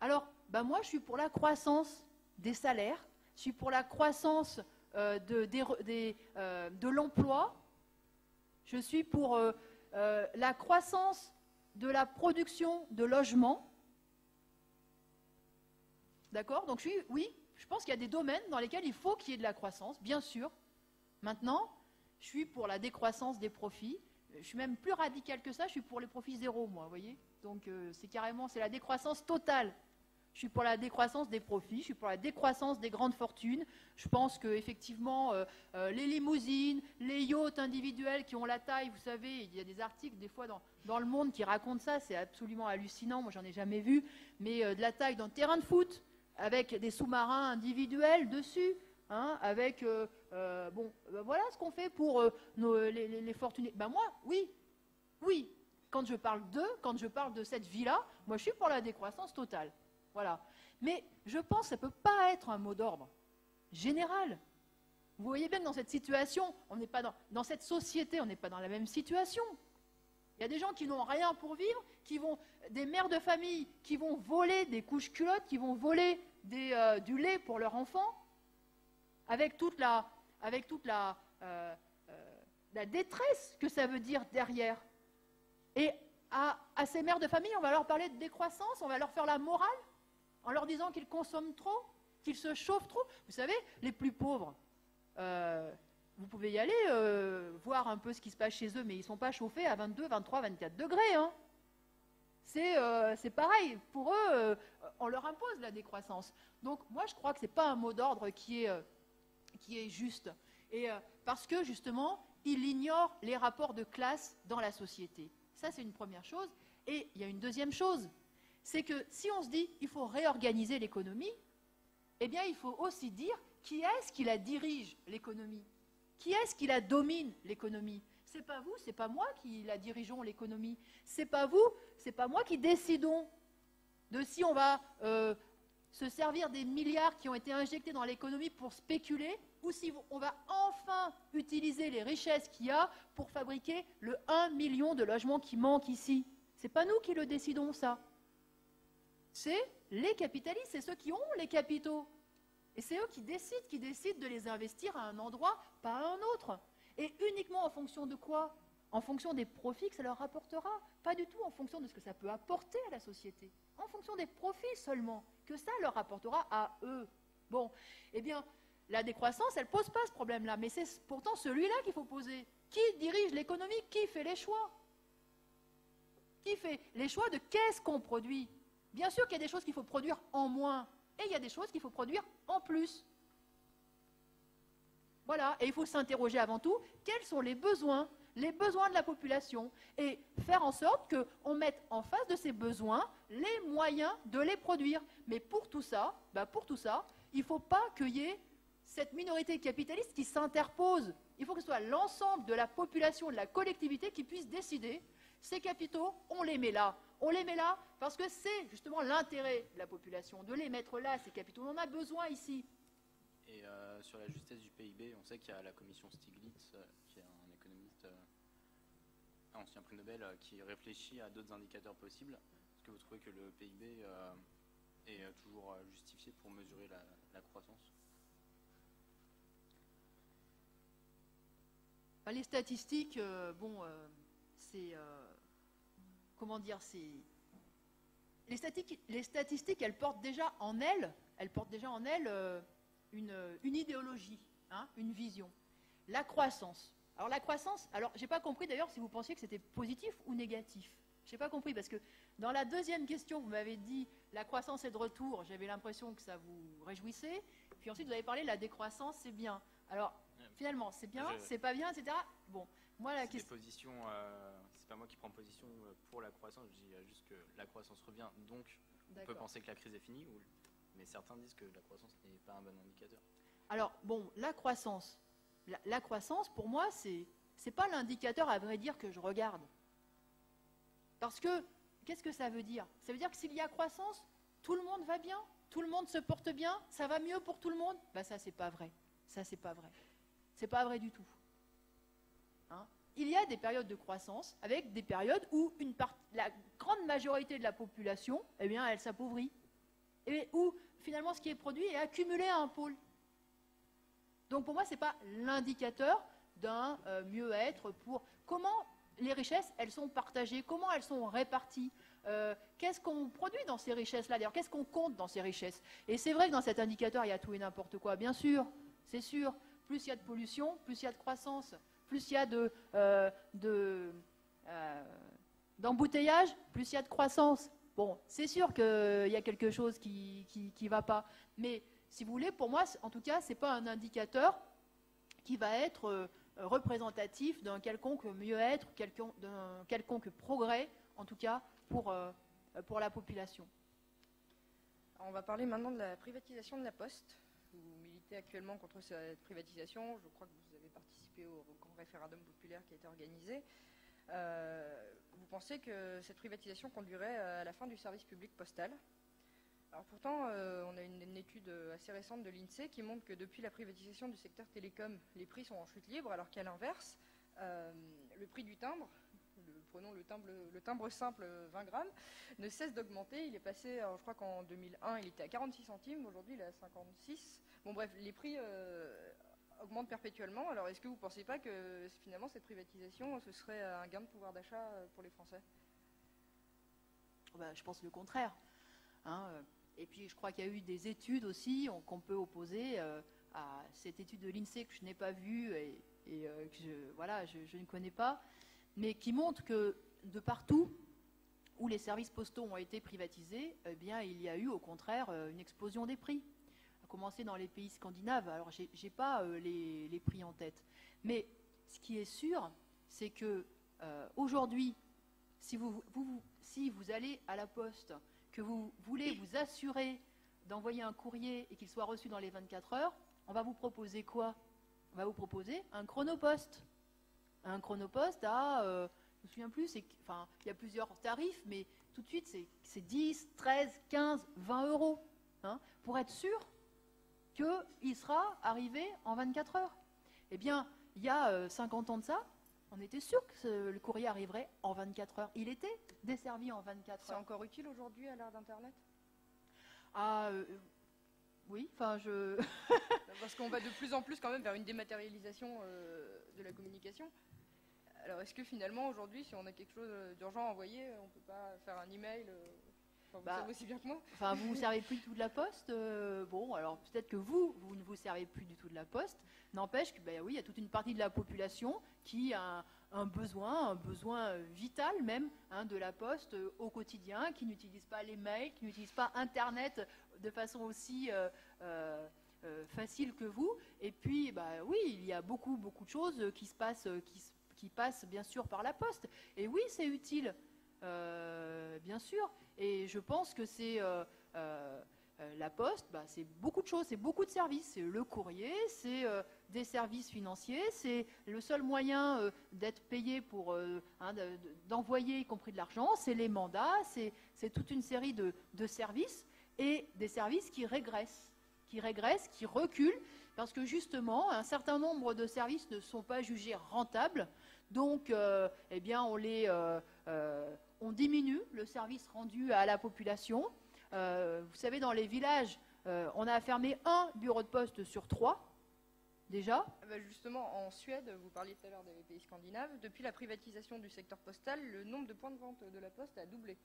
Speaker 3: Alors, moi, je suis pour la croissance des salaires. Je suis pour la croissance de l'emploi. Je suis pour la croissance de la production de logements. D'accord? Donc oui, je pense qu'il y a des domaines dans lesquels il faut qu'il y ait de la croissance, bien sûr. Maintenant, je suis pour la décroissance des profits. Je suis même plus radical que ça, je suis pour les profits zéro, moi, vous voyez? Donc c'est la décroissance totale. Je suis pour la décroissance des profits, je suis pour la décroissance des grandes fortunes. Je pense qu'effectivement, les limousines, les yachts individuels qui ont la taille, vous savez, il y a des articles des fois dans Le Monde qui racontent ça, c'est absolument hallucinant, moi j'en ai jamais vu, mais de la taille d'un terrain de foot, avec des sous-marins individuels dessus, hein, avec, voilà ce qu'on fait pour les fortunés. Ben moi, oui, quand je parle de cette vie-là, moi je suis pour la décroissance totale. Voilà. Mais je pense que ça ne peut pas être un mot d'ordre général. Vous voyez bien que dans cette situation, on n'est pas dans cette société, on n'est pas dans la même situation. Il y a des gens qui n'ont rien pour vivre, des mères de famille qui vont voler des couches culottes, qui vont voler du lait pour leurs enfants, avec toute la détresse que ça veut dire derrière. Et à ces mères de famille, on va leur parler de décroissance, on va leur faire la morale, en leur disant qu'ils consomment trop, qu'ils se chauffent trop. Vous savez, les plus pauvres, vous pouvez y aller, voir un peu ce qui se passe chez eux, mais ils ne sont pas chauffés à 22, 23, 24 degrés. Hein. C'est pareil, pour eux, on leur impose la décroissance. Donc moi, je crois que ce n'est pas un mot d'ordre qui est juste. Et parce que, justement, il ignore les rapports de classe dans la société. Ça, c'est une première chose. Et il y a une deuxième chose. C'est que si on se dit qu'il faut réorganiser l'économie, eh bien, il faut aussi dire qui est-ce qui la dirige, l'économie? Qui est-ce qui la domine, l'économie? C'est pas vous, c'est pas moi qui la dirigeons, l'économie. C'est pas vous, c'est pas moi qui décidons de si on va se servir des milliards qui ont été injectés dans l'économie pour spéculer, ou si on va enfin utiliser les richesses qu'il y a pour fabriquer le 1 million de logements qui manquent ici. C'est pas nous qui le décidons, ça. C'est les capitalistes, c'est ceux qui ont les capitaux. Et c'est eux qui décident de les investir à un endroit, pas à un autre. Et uniquement en fonction de quoi? En fonction des profits que ça leur rapportera. Pas du tout en fonction de ce que ça peut apporter à la société. En fonction des profits seulement, que ça leur rapportera à eux. Bon, eh bien, la décroissance, elle ne pose pas ce problème-là. Mais c'est pourtant celui-là qu'il faut poser. Qui dirige l'économie? Qui fait les choix? Qui fait les choix de qu'est-ce qu'on produit? Bien sûr qu'il y a des choses qu'il faut produire en moins, et il y a des choses qu'il faut produire en plus. Voilà, et il faut s'interroger avant tout, quels sont les besoins de la population, et faire en sorte qu'on mette en face de ces besoins les moyens de les produire. Mais pour tout ça, il ne faut pas qu'il y ait cette minorité capitaliste qui s'interpose. Il faut que ce soit l'ensemble de la population, de la collectivité qui puisse décider, ces capitaux, on les met là. On les met là parce que c'est justement l'intérêt de la population, de les mettre là, ces capitaux. On en a besoin ici.
Speaker 4: Et sur la justesse du PIB, on sait qu'il y a la commission Stiglitz, qui est un économiste, un ancien prix Nobel, qui réfléchit à d'autres indicateurs possibles. Est-ce que vous trouvez que le PIB est toujours justifié pour mesurer la croissance?
Speaker 3: Les statistiques, c'est... comment dire, c'est... Les statistiques, elles portent déjà en elles une idéologie, hein, une vision. La croissance. Alors la croissance, j'ai pas compris d'ailleurs si vous pensiez que c'était positif ou négatif. J'ai pas compris parce que dans la deuxième question, vous m'avez dit la croissance est de retour, j'avais l'impression que ça vous réjouissait. Puis ensuite vous avez parlé de la décroissance, c'est bien. Alors finalement, c'est bien, c'est pas bien, etc. Bon, moi la question...
Speaker 4: C'est pas moi qui prends position pour la croissance, je dis juste que la croissance revient, donc on peut penser que la crise est finie, mais certains disent que la croissance n'est pas un bon indicateur.
Speaker 3: Alors, bon, la croissance, pour moi, c'est pas l'indicateur, à vrai dire, que je regarde. Parce que, qu'est-ce que ça veut dire? Ça veut dire que s'il y a croissance, tout le monde va bien, tout le monde se porte bien, ça va mieux pour tout le monde? Ça, c'est pas vrai. Ça, c'est pas vrai. C'est pas vrai du tout. Hein? Il y a des périodes de croissance, avec des périodes où la grande majorité de la population, eh bien, elle s'appauvrit. Et où, finalement, ce qui est produit est accumulé à un pôle. Donc, pour moi, ce n'est pas l'indicateur d'un mieux-être pour... Comment les richesses, elles sont partagées, comment elles sont réparties, qu'est-ce qu'on produit dans ces richesses-là, d'ailleurs, qu'est-ce qu'on compte dans ces richesses. Et c'est vrai que dans cet indicateur, il y a tout et n'importe quoi, bien sûr, c'est sûr. Plus il y a de pollution, plus il y a de croissance, plus il y a d'embouteillage, plus il y a de croissance. Bon, c'est sûr qu'il y a quelque chose qui ne va pas. Mais si vous voulez, pour moi, en tout cas, ce n'est pas un indicateur qui va être représentatif d'un quelconque mieux-être, d'un quelconque progrès, en tout cas, pour la population.
Speaker 1: Alors, on va parler maintenant de la privatisation de la Poste. Vous militez actuellement contre cette privatisation. Je crois que vous avez participé au grand référendum populaire qui a été organisé. Vous pensez que cette privatisation conduirait à la fin du service public postal? Alors pourtant, on a une étude assez récente de l'INSEE qui montre que depuis la privatisation du secteur télécom, les prix sont en chute libre, alors qu'à l'inverse, le prix du timbre, prenons le timbre simple 20 grammes, ne cesse d'augmenter. Il est passé, alors je crois qu'en 2001, il était à 46 centimes, aujourd'hui il est à 56. Bon bref, les prix augmentent perpétuellement. Alors est-ce que vous ne pensez pas que finalement cette privatisation, ce serait un gain de pouvoir d'achat pour les Français?
Speaker 3: Je pense le contraire. Et puis je crois qu'il y a eu des études aussi qu'on peut opposer à cette étude de l'INSEE que je n'ai pas vue et que je ne connais pas, mais qui montre que de partout où les services postaux ont été privatisés, eh bien, il y a eu au contraire une explosion des prix, à commencer dans les pays scandinaves. Alors je n'ai pas les prix en tête, mais ce qui est sûr, c'est que aujourd'hui, si vous allez à la poste, que vous voulez vous assurer d'envoyer un courrier et qu'il soit reçu dans les 24 heures, on va vous proposer quoi? On va vous proposer un chronopost. Un chronopost à, je ne me souviens plus, il y a plusieurs tarifs, mais tout de suite c'est 10, 13, 15, 20 euros, pour être sûr qu'il sera arrivé en 24 heures. Eh bien, il y a 50 ans de ça, on était sûr que le courrier arriverait en 24 heures. Il était desservi en 24 heures.
Speaker 1: C'est encore utile aujourd'hui à l'ère d'Internet?
Speaker 3: Oui,
Speaker 1: Parce qu'on va de plus en plus quand même vers une dématérialisation de la communication. Alors est-ce que finalement aujourd'hui, si on a quelque chose d'urgent à envoyer, on ne peut pas faire un email vous savez aussi bien que moi.
Speaker 3: Vous ne vous servez plus du tout de la poste. Bon, alors peut-être que vous ne vous servez plus du tout de la poste. N'empêche que, oui, il y a toute une partie de la population qui a un besoin vital même, de la poste au quotidien, qui n'utilise pas les mails, qui n'utilise pas Internet de façon aussi facile que vous. Et puis, oui, il y a beaucoup de choses qui passent bien sûr par la poste. Et oui, c'est utile, bien sûr. Et je pense que c'est la poste, c'est beaucoup de choses, c'est beaucoup de services. C'est le courrier, c'est des services financiers, c'est le seul moyen d'être payé pour d'envoyer, y compris de l'argent, c'est les mandats, c'est toute une série de services, et des services qui régressent, qui reculent, parce que justement, un certain nombre de services ne sont pas jugés rentables. Donc, eh bien, on diminue le service rendu à la population. Vous savez, dans les villages, on a fermé un bureau de poste sur 3, déjà.
Speaker 1: Justement, en Suède, vous parliez tout à l'heure des pays scandinaves, depuis la privatisation du secteur postal, le nombre de points de vente de la Poste a doublé.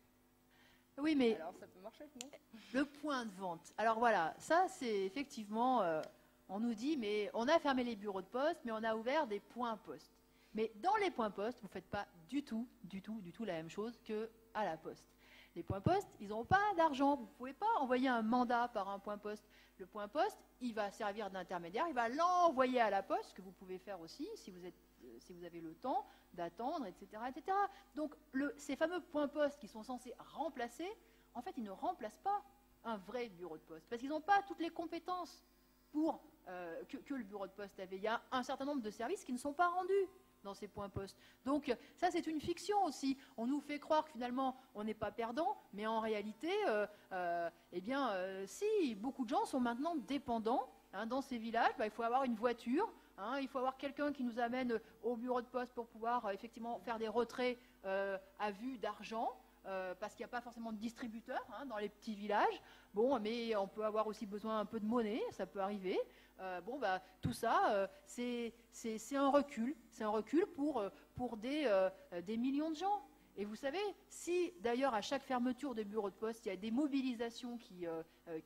Speaker 3: Oui, mais
Speaker 1: alors ça peut marcher, non?
Speaker 3: Le point de vente. Alors voilà, ça c'est effectivement, on nous dit, mais on a fermé les bureaux de poste, mais on a ouvert des points poste. Mais dans les points poste, vous ne faites pas du tout la même chose qu'à la poste. Les points poste, ils n'ont pas d'argent. Vous ne pouvez pas envoyer un mandat par un point poste. Le point poste, il va servir d'intermédiaire, il va l'envoyer à la poste, ce que vous pouvez faire aussi si vous avez le temps d'attendre, etc., etc. Donc ces fameux points poste qui sont censés remplacer, en fait, ils ne remplacent pas un vrai bureau de poste, parce qu'ils n'ont pas toutes les compétences pour que le bureau de poste avait. Il y a un certain nombre de services qui ne sont pas rendus dans ces points poste. Donc ça, c'est une fiction aussi. On nous fait croire que finalement on n'est pas perdant, mais en réalité, si beaucoup de gens sont maintenant dépendants dans ces villages, il faut avoir une voiture, il faut avoir quelqu'un qui nous amène au bureau de poste pour pouvoir effectivement faire des retraits à vue d'argent. parce qu'il n'y a pas forcément de distributeurs dans les petits villages. Bon, mais on peut avoir aussi besoin un peu de monnaie, ça peut arriver. Tout ça, c'est un recul. C'est un recul pour des millions de gens. Et vous savez, si d'ailleurs à chaque fermeture de bureau de poste, il y a des mobilisations qui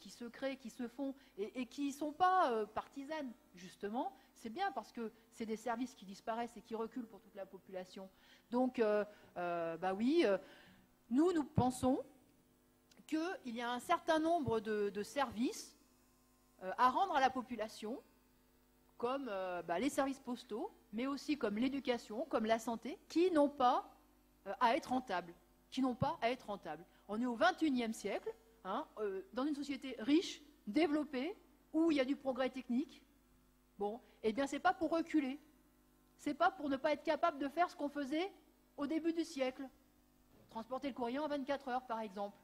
Speaker 3: se créent, qui se font et qui ne sont pas partisanes, justement, c'est bien parce que c'est des services qui disparaissent et qui reculent pour toute la population. Donc, nous pensons qu'il y a un certain nombre de services à rendre à la population, comme les services postaux, mais aussi comme l'éducation, comme la santé, qui n'ont pas à être rentables. On est au XXIe siècle, dans une société riche, développée, où il y a du progrès technique. Bon, eh bien, c'est pas pour reculer. C'est pas pour ne pas être capable de faire ce qu'on faisait au début du siècle. Transporter le courrier en 24 heures, par exemple.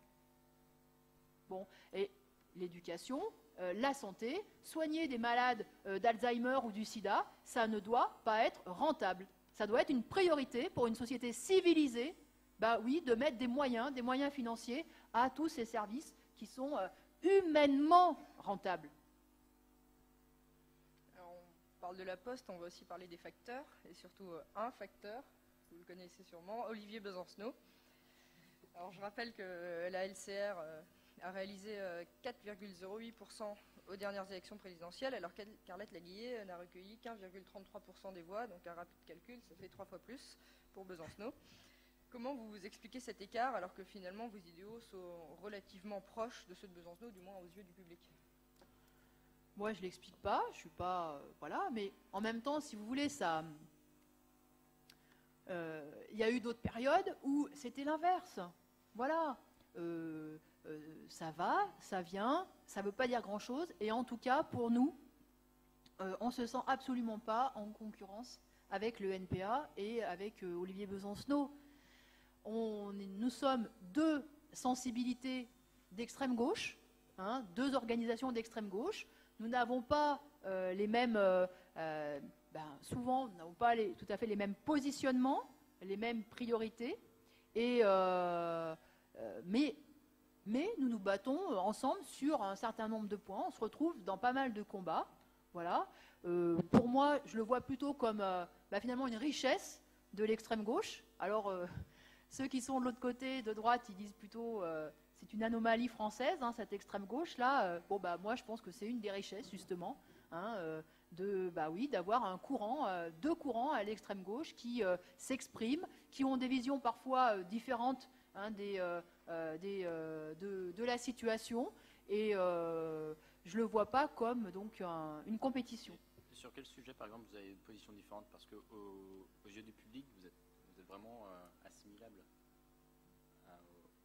Speaker 3: Bon, et l'éducation, la santé, soigner des malades d'Alzheimer ou du sida, ça ne doit pas être rentable. Ça doit être une priorité pour une société civilisée, de mettre des moyens financiers à tous ces services qui sont humainement rentables.
Speaker 1: Alors, on parle de la Poste, on va aussi parler des facteurs, et surtout un facteur, vous le connaissez sûrement, Olivier Besancenot. Alors, je rappelle que la LCR a réalisé 4,08% aux dernières élections présidentielles, alors qu'Arlette Laguillet n'a recueilli 15,33% des voix, donc un rapide calcul, ça fait 3 fois plus pour Besancenot. Comment vous expliquez cet écart, alors que finalement vos idéaux sont relativement proches de ceux de Besancenot, du moins aux yeux du public?
Speaker 3: Moi, je ne l'explique pas, je ne suis pas... mais en même temps, si vous voulez, ça... Il y a eu d'autres périodes où c'était l'inverse. Voilà. Ça va, ça vient, ça ne veut pas dire grand-chose. Et en tout cas, pour nous, on ne se sent absolument pas en concurrence avec le NPA et avec Olivier Besancenot. Nous sommes deux sensibilités d'extrême gauche, deux organisations d'extrême gauche. Nous n'avons pas les mêmes... souvent, nous n'avons pas tout à fait les mêmes positionnements, les mêmes priorités. Mais nous nous battons ensemble sur un certain nombre de points. On se retrouve dans pas mal de combats. Voilà. Pour moi, je le vois plutôt comme finalement une richesse de l'extrême gauche. Alors, ceux qui sont de l'autre côté, de droite, ils disent plutôt c'est une anomalie française, cette extrême gauche-là. Moi, je pense que c'est une des richesses, justement, d'avoir un courant, deux courants à l'extrême gauche qui s'expriment, qui ont des visions parfois différentes de la situation, et je le vois pas comme donc une compétition.
Speaker 4: Sur quel sujet, par exemple, vous avez une position différente? Parce que aux yeux du public, vous êtes vraiment assimilable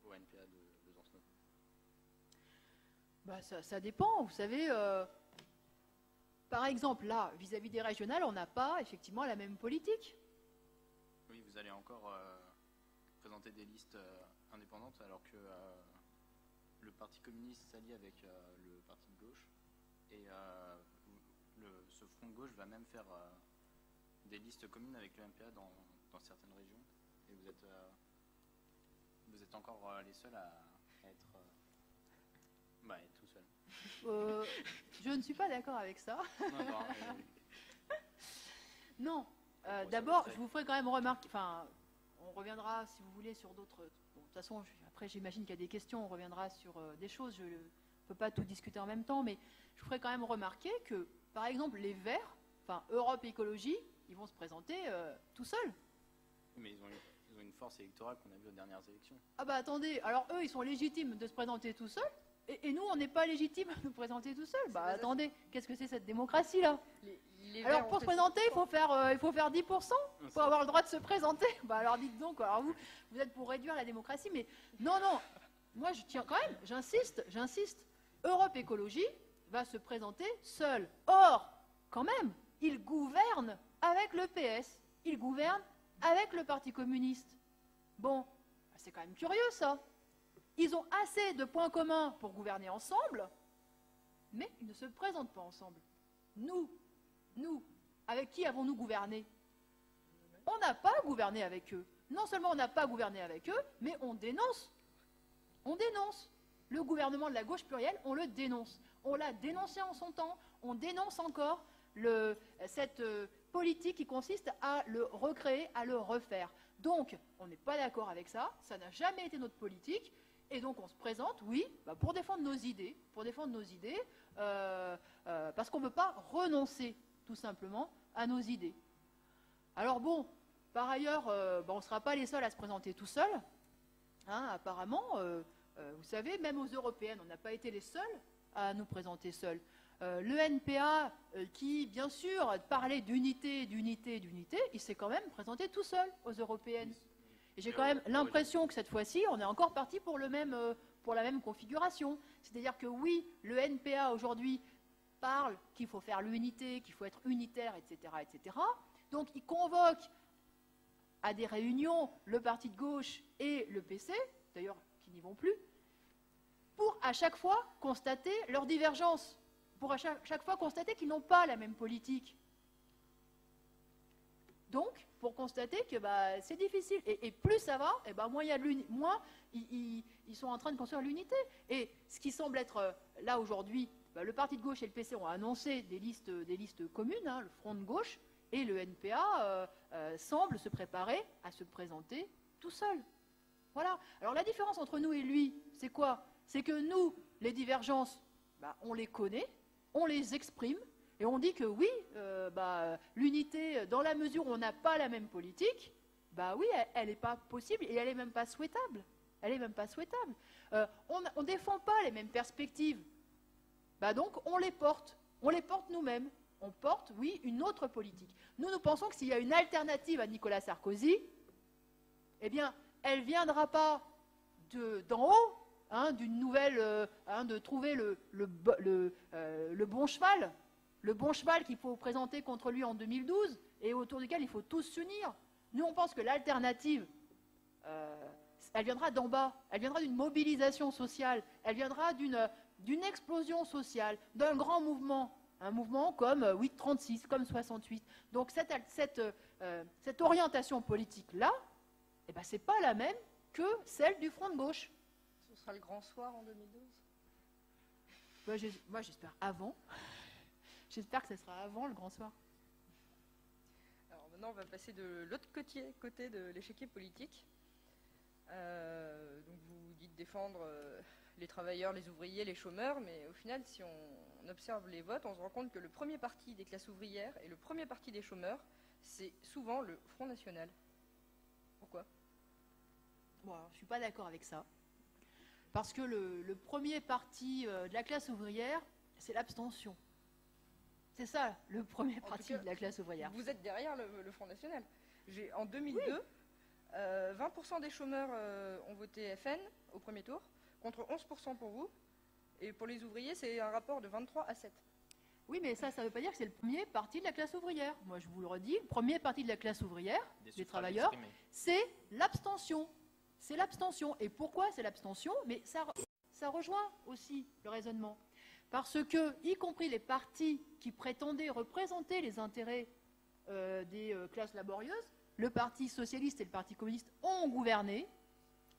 Speaker 4: au NPA de Besancenot.
Speaker 3: Ça dépend, vous savez. Par exemple, là, vis-à-vis des régionales, on n'a pas effectivement la même politique.
Speaker 4: Oui, vous allez encore présenter des listes indépendantes, alors que le Parti communiste s'allie avec le Parti de gauche, et ce front de gauche va même faire des listes communes avec le MPA dans certaines régions, et vous êtes encore les seuls à être tout seul.
Speaker 3: Je ne suis pas d'accord avec ça. Non. D'abord, je vous ferai quand même remarquer. Enfin, on reviendra, si vous voulez, sur d'autres. Bon, de toute façon, après, j'imagine qu'il y a des questions. On reviendra sur des choses. Je ne peux pas tout discuter en même temps, mais je vous ferai quand même remarquer que, par exemple, les Verts, Europe Écologie, ils vont se présenter tout seuls.
Speaker 4: Mais ils ont une force électorale qu'on a vue aux dernières élections.
Speaker 3: Attendez. Alors eux, ils sont légitimes de se présenter tout seuls. Et nous, on n'est pas légitime à nous présenter tout seul. Attendez, qu'est-ce que c'est cette démocratie-là? Alors, pour se présenter, il faut faire 10%. Il faut avoir le droit de se présenter. Alors, dites donc, alors vous êtes pour réduire la démocratie. Mais non, moi, je tiens quand même, j'insiste. Europe Écologie va se présenter seule. Or, quand même, il gouverne avec le PS. Il gouverne avec le Parti communiste. Bon, c'est quand même curieux, ça. Ils ont assez de points communs pour gouverner ensemble, mais ils ne se présentent pas ensemble. Nous, avec qui avons-nous gouverné? On n'a pas gouverné avec eux. Non seulement on n'a pas gouverné avec eux, mais on dénonce. On dénonce. Le gouvernement de la gauche plurielle, on le dénonce. On l'a dénoncé en son temps, on dénonce encore cette politique qui consiste à le recréer, à le refaire. Donc, on n'est pas d'accord avec ça, ça n'a jamais été notre politique, et donc on se présente, oui, pour défendre nos idées, parce qu'on ne peut pas renoncer, tout simplement, à nos idées. Alors bon, par ailleurs, on ne sera pas les seuls à se présenter tout seuls, hein, apparemment, vous savez, même aux européennes, on n'a pas été les seuls à nous présenter seuls. Le NPA, qui, bien sûr, parlait d'unité, il s'est quand même présenté tout seul aux européennes. Et j'ai quand même l'impression que cette fois-ci, on est encore parti pour la même configuration. C'est-à-dire que oui, le NPA aujourd'hui parle qu'il faut faire l'unité, qu'il faut être unitaire, etc., etc. Donc il convoque à des réunions le parti de gauche et le PC, d'ailleurs qui n'y vont plus, pour à chaque fois constater leur divergence, pour à chaque fois constater qu'ils n'ont pas la même politique. Donc, pour constater que c'est difficile. Et plus ça va, et moins ils sont en train de construire l'unité. Et ce qui semble être là aujourd'hui, le parti de gauche et le PC ont annoncé des listes communes, hein, le Front de gauche, et le NPA semble se préparer à se présenter tout seul. Voilà. Alors la différence entre nous et lui, c'est quoi? C'est que nous, les divergences, on les connaît, on les exprime, et on dit que oui, l'unité, dans la mesure où on n'a pas la même politique, oui, elle n'est pas possible et elle n'est même pas souhaitable. Elle n'est même pas souhaitable. On ne défend pas les mêmes perspectives. Donc on les porte. On les porte nous-mêmes. On porte, oui, une autre politique. Nous pensons que s'il y a une alternative à Nicolas Sarkozy, eh bien, elle ne viendra pas d'en haut, hein, d'une nouvelle, de trouver le bon cheval. Le bon cheval qu'il faut présenter contre lui en 2012 et autour duquel il faut tous s'unir. Nous, on pense que l'alternative, elle viendra d'en bas, elle viendra d'une mobilisation sociale, elle viendra d'une explosion sociale, d'un grand mouvement, un mouvement comme 8-36, comme 68. Donc cette orientation politique-là, ce n'est pas la même que celle du Front de gauche.
Speaker 1: Ce sera le grand soir en 2012 ?
Speaker 3: Moi, j'espère avant. J'espère que ce sera avant le grand soir.
Speaker 1: Alors maintenant, on va passer de l'autre côté de l'échiquier politique. Donc vous dites défendre les travailleurs, les ouvriers, les chômeurs, mais au final, si on observe les votes, on se rend compte que le premier parti des classes ouvrières et le premier parti des chômeurs, c'est souvent le Front National. Pourquoi ?
Speaker 3: Bon, alors, je ne suis pas d'accord avec ça. Parce que le premier parti de la classe ouvrière, c'est l'abstention. C'est ça, le premier parti de la classe ouvrière.
Speaker 1: Vous êtes derrière le Front National. En 2002, oui. 20% des chômeurs ont voté FN au premier tour, contre 11% pour vous. Et pour les ouvriers, c'est un rapport de 23 à 7.
Speaker 3: Oui, mais ça ne veut pas dire que c'est le premier parti de la classe ouvrière. Moi, je vous le redis, le premier parti de la classe ouvrière, des travailleurs, c'est l'abstention. C'est l'abstention. Et pourquoi c'est l'abstention? Mais ça rejoint aussi le raisonnement. Parce que, y compris les partis qui prétendaient représenter les intérêts des classes laborieuses, le Parti socialiste et le Parti communiste ont gouverné.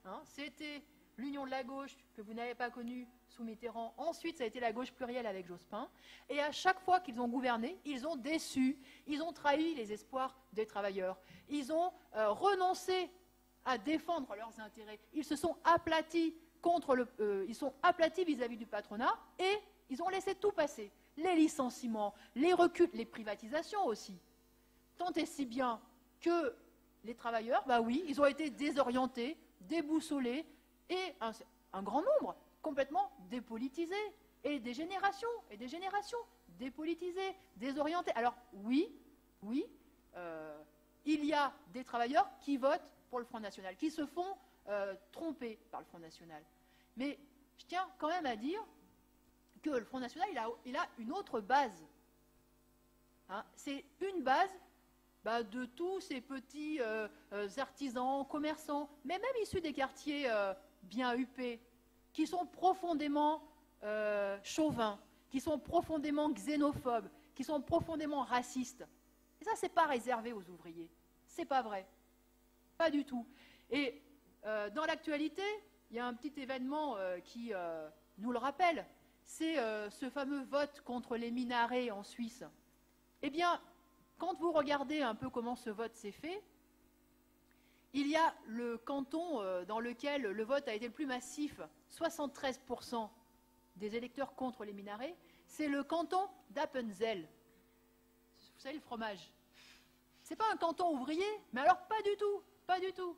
Speaker 3: Hein, c'était l'union de la gauche que vous n'avez pas connue sous Mitterrand. Ensuite, ça a été la gauche plurielle avec Jospin. Et à chaque fois qu'ils ont gouverné, ils ont déçu, ils ont trahi les espoirs des travailleurs. Ils ont renoncé à défendre leurs intérêts. Ils se sont aplatis ils sont aplatis vis-à-vis du patronat et ils ont laissé tout passer. Les licenciements, les reculs, les privatisations aussi. Tant et si bien que les travailleurs, oui, ils ont été désorientés, déboussolés et un grand nombre complètement dépolitisés. Et des générations dépolitisées, désorientées. Alors oui, il y a des travailleurs qui votent pour le Front National, qui se font tromper par le Front National. Mais je tiens quand même à dire que le Front National, il a une autre base. Hein, c'est une base de tous ces petits artisans, commerçants, mais même issus des quartiers bien huppés, qui sont profondément chauvins, qui sont profondément xénophobes, qui sont profondément racistes. Et ça, c'est pas réservé aux ouvriers. C'est pas vrai. Pas du tout. Et dans l'actualité, il y a un petit événement qui nous le rappelle. C'est ce fameux vote contre les minarets en Suisse. Eh bien, quand vous regardez un peu comment ce vote s'est fait, il y a le canton dans lequel le vote a été le plus massif, 73% des électeurs contre les minarets, c'est le canton d'Appenzell. Vous savez, le fromage. C'est pas un canton ouvrier, mais alors pas du tout, pas du tout.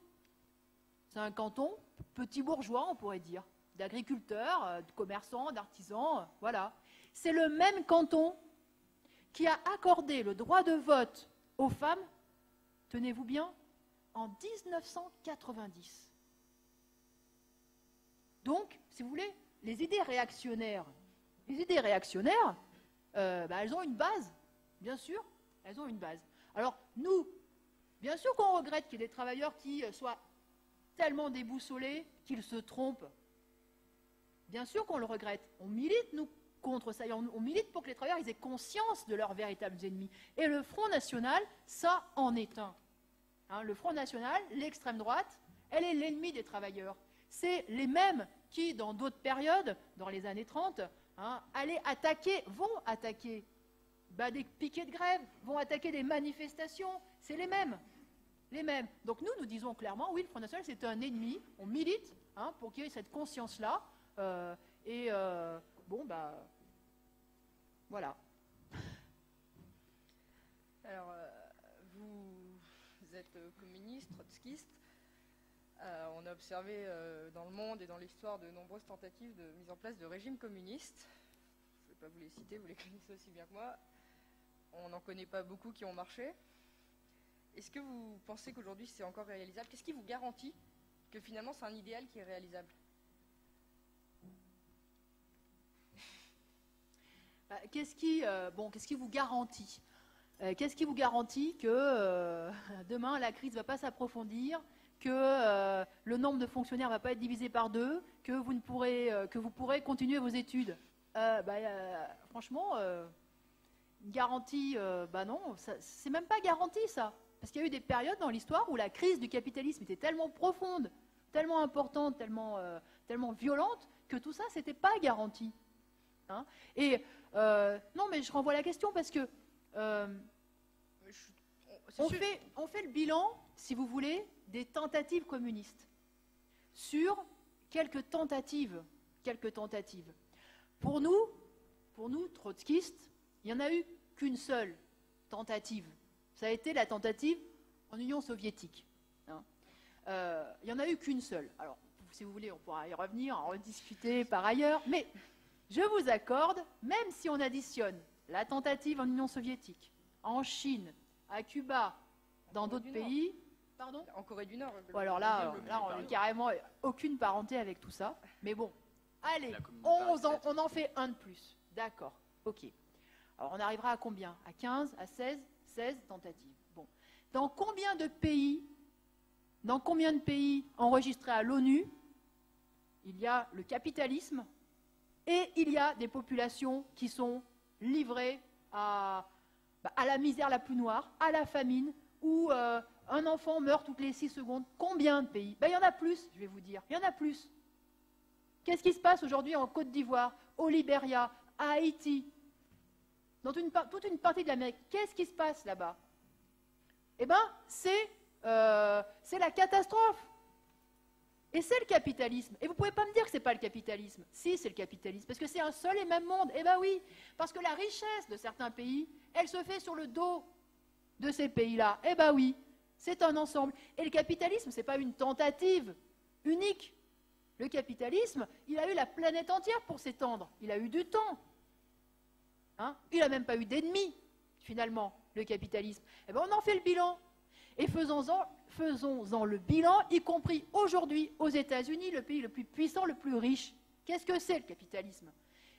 Speaker 3: C'est un canton petit bourgeois, on pourrait dire, d'agriculteurs, de commerçants, d'artisans, voilà. C'est le même canton qui a accordé le droit de vote aux femmes, tenez-vous bien, en 1990. Donc, si vous voulez, les idées réactionnaires, elles ont une base, bien sûr, elles ont une base. Alors, nous, bien sûr qu'on regrette qu'il y ait des travailleurs qui soient tellement déboussolés qu'ils se trompent. Bien sûr qu'on le regrette. On milite, nous, contre ça. On milite pour que les travailleurs aient conscience de leurs véritables ennemis. Et le Front National, ça en est un. Hein, le Front National, l'extrême droite, elle est l'ennemi des travailleurs. C'est les mêmes qui, dans d'autres périodes, dans les années 30, vont attaquer des piquets de grève, vont attaquer des manifestations. C'est les mêmes. Les mêmes. Donc nous disons clairement, oui, le Front National, c'est un ennemi. On milite pour qu'il y ait cette conscience-là. Voilà.
Speaker 1: Alors, vous êtes communiste, trotskiste. On a observé dans le monde et dans l'histoire de nombreuses tentatives de mise en place de régimes communistes. Je ne vais pas vous les citer, vous les connaissez aussi bien que moi. On n'en connaît pas beaucoup qui ont marché. Est-ce que vous pensez qu'aujourd'hui c'est encore réalisable? Qu'est-ce qui vous garantit que finalement c'est un idéal qui est réalisable?
Speaker 3: Qu'est-ce qui vous garantit Qu'est-ce qui vous garantit que demain la crise ne va pas s'approfondir, que le nombre de fonctionnaires ne va pas être divisé par 2, que vous pourrez continuer vos études? Franchement, une garantie, non, c'est même pas garanti ça. Parce qu'il y a eu des périodes dans l'histoire où la crise du capitalisme était tellement profonde, tellement importante, tellement violente, que tout ça, c'était pas garanti. Hein? Et non, mais je renvoie la question parce que on fait le bilan, si vous voulez, des tentatives communistes sur quelques tentatives. Pour nous, trotskistes, il n'y en a eu qu'une seule tentative. Ça a été la tentative en Union soviétique. Hein. Il n'y en a eu qu'une seule. Alors, si vous voulez, on pourra y revenir, en rediscuter par ailleurs, mais je vous accorde, même si on additionne la tentative en Union soviétique, en Chine, à Cuba, dans d'autres pays... Pardon ?
Speaker 1: En Corée du Nord.
Speaker 3: Bon, alors là, on n'a carrément aucune parenté avec tout ça. Mais bon, allez, on en fait un de plus. D'accord, ok. Alors on arrivera à combien? À 15, à 16 tentatives. Bon. Dans combien de pays enregistrés à l'ONU, il y a le capitalisme et il y a des populations qui sont livrées à la misère la plus noire, à la famine, où un enfant meurt toutes les 6 secondes. Combien de pays? Il y en a plus, je vais vous dire. Il y en a plus. Qu'est-ce qui se passe aujourd'hui en Côte d'Ivoire, au Libéria, à Haïti, dans toute une partie de l'Amérique? Qu'est-ce qui se passe là-bas? Eh bien, c'est la catastrophe. Et c'est le capitalisme. Et vous ne pouvez pas me dire que ce n'est pas le capitalisme. Si, c'est le capitalisme, parce que c'est un seul et même monde. Eh bien oui, parce que la richesse de certains pays, elle se fait sur le dos de ces pays-là. Eh bien oui, c'est un ensemble. Et le capitalisme, ce n'est pas une tentative unique. Le capitalisme, il a eu la planète entière pour s'étendre. Il a eu du temps. Hein? Il n'a même pas eu d'ennemis, finalement, le capitalisme. Eh bien, on en fait le bilan. Et faisons-en le bilan, y compris aujourd'hui aux États-Unis, le pays le plus puissant, le plus riche. Qu'est-ce que c'est le capitalisme?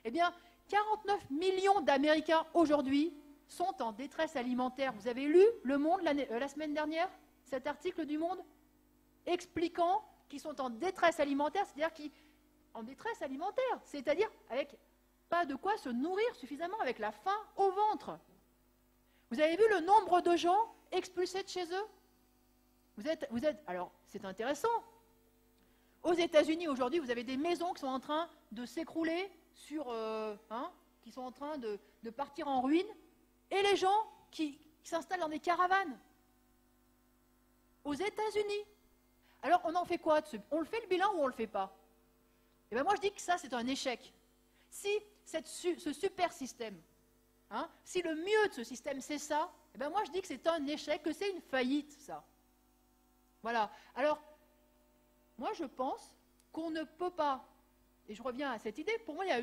Speaker 3: Eh bien, 49 millions d'Américains aujourd'hui sont en détresse alimentaire. Vous avez lu Le Monde la semaine dernière, cet article du Monde, expliquant qu'ils sont en détresse alimentaire, c'est-à-dire avec pas de quoi se nourrir suffisamment, avec la faim au ventre. Vous avez vu le nombre de gens expulsés de chez eux? Alors, c'est intéressant. Aux États-Unis, aujourd'hui, vous avez des maisons qui sont en train de s'écrouler, qui sont en train de partir en ruine, et les gens qui s'installent dans des caravanes. Aux États-Unis. Alors, on en fait quoi? On le fait le bilan ou on ne le fait pas? Eh bien, moi, je dis que ça, c'est un échec. Si ce super système, si le mieux de ce système, c'est ça, eh bien, moi, je dis que c'est un échec, que c'est une faillite, ça. Voilà. Alors, moi, je pense qu'on ne peut pas, et je reviens à cette idée, pour moi, il y a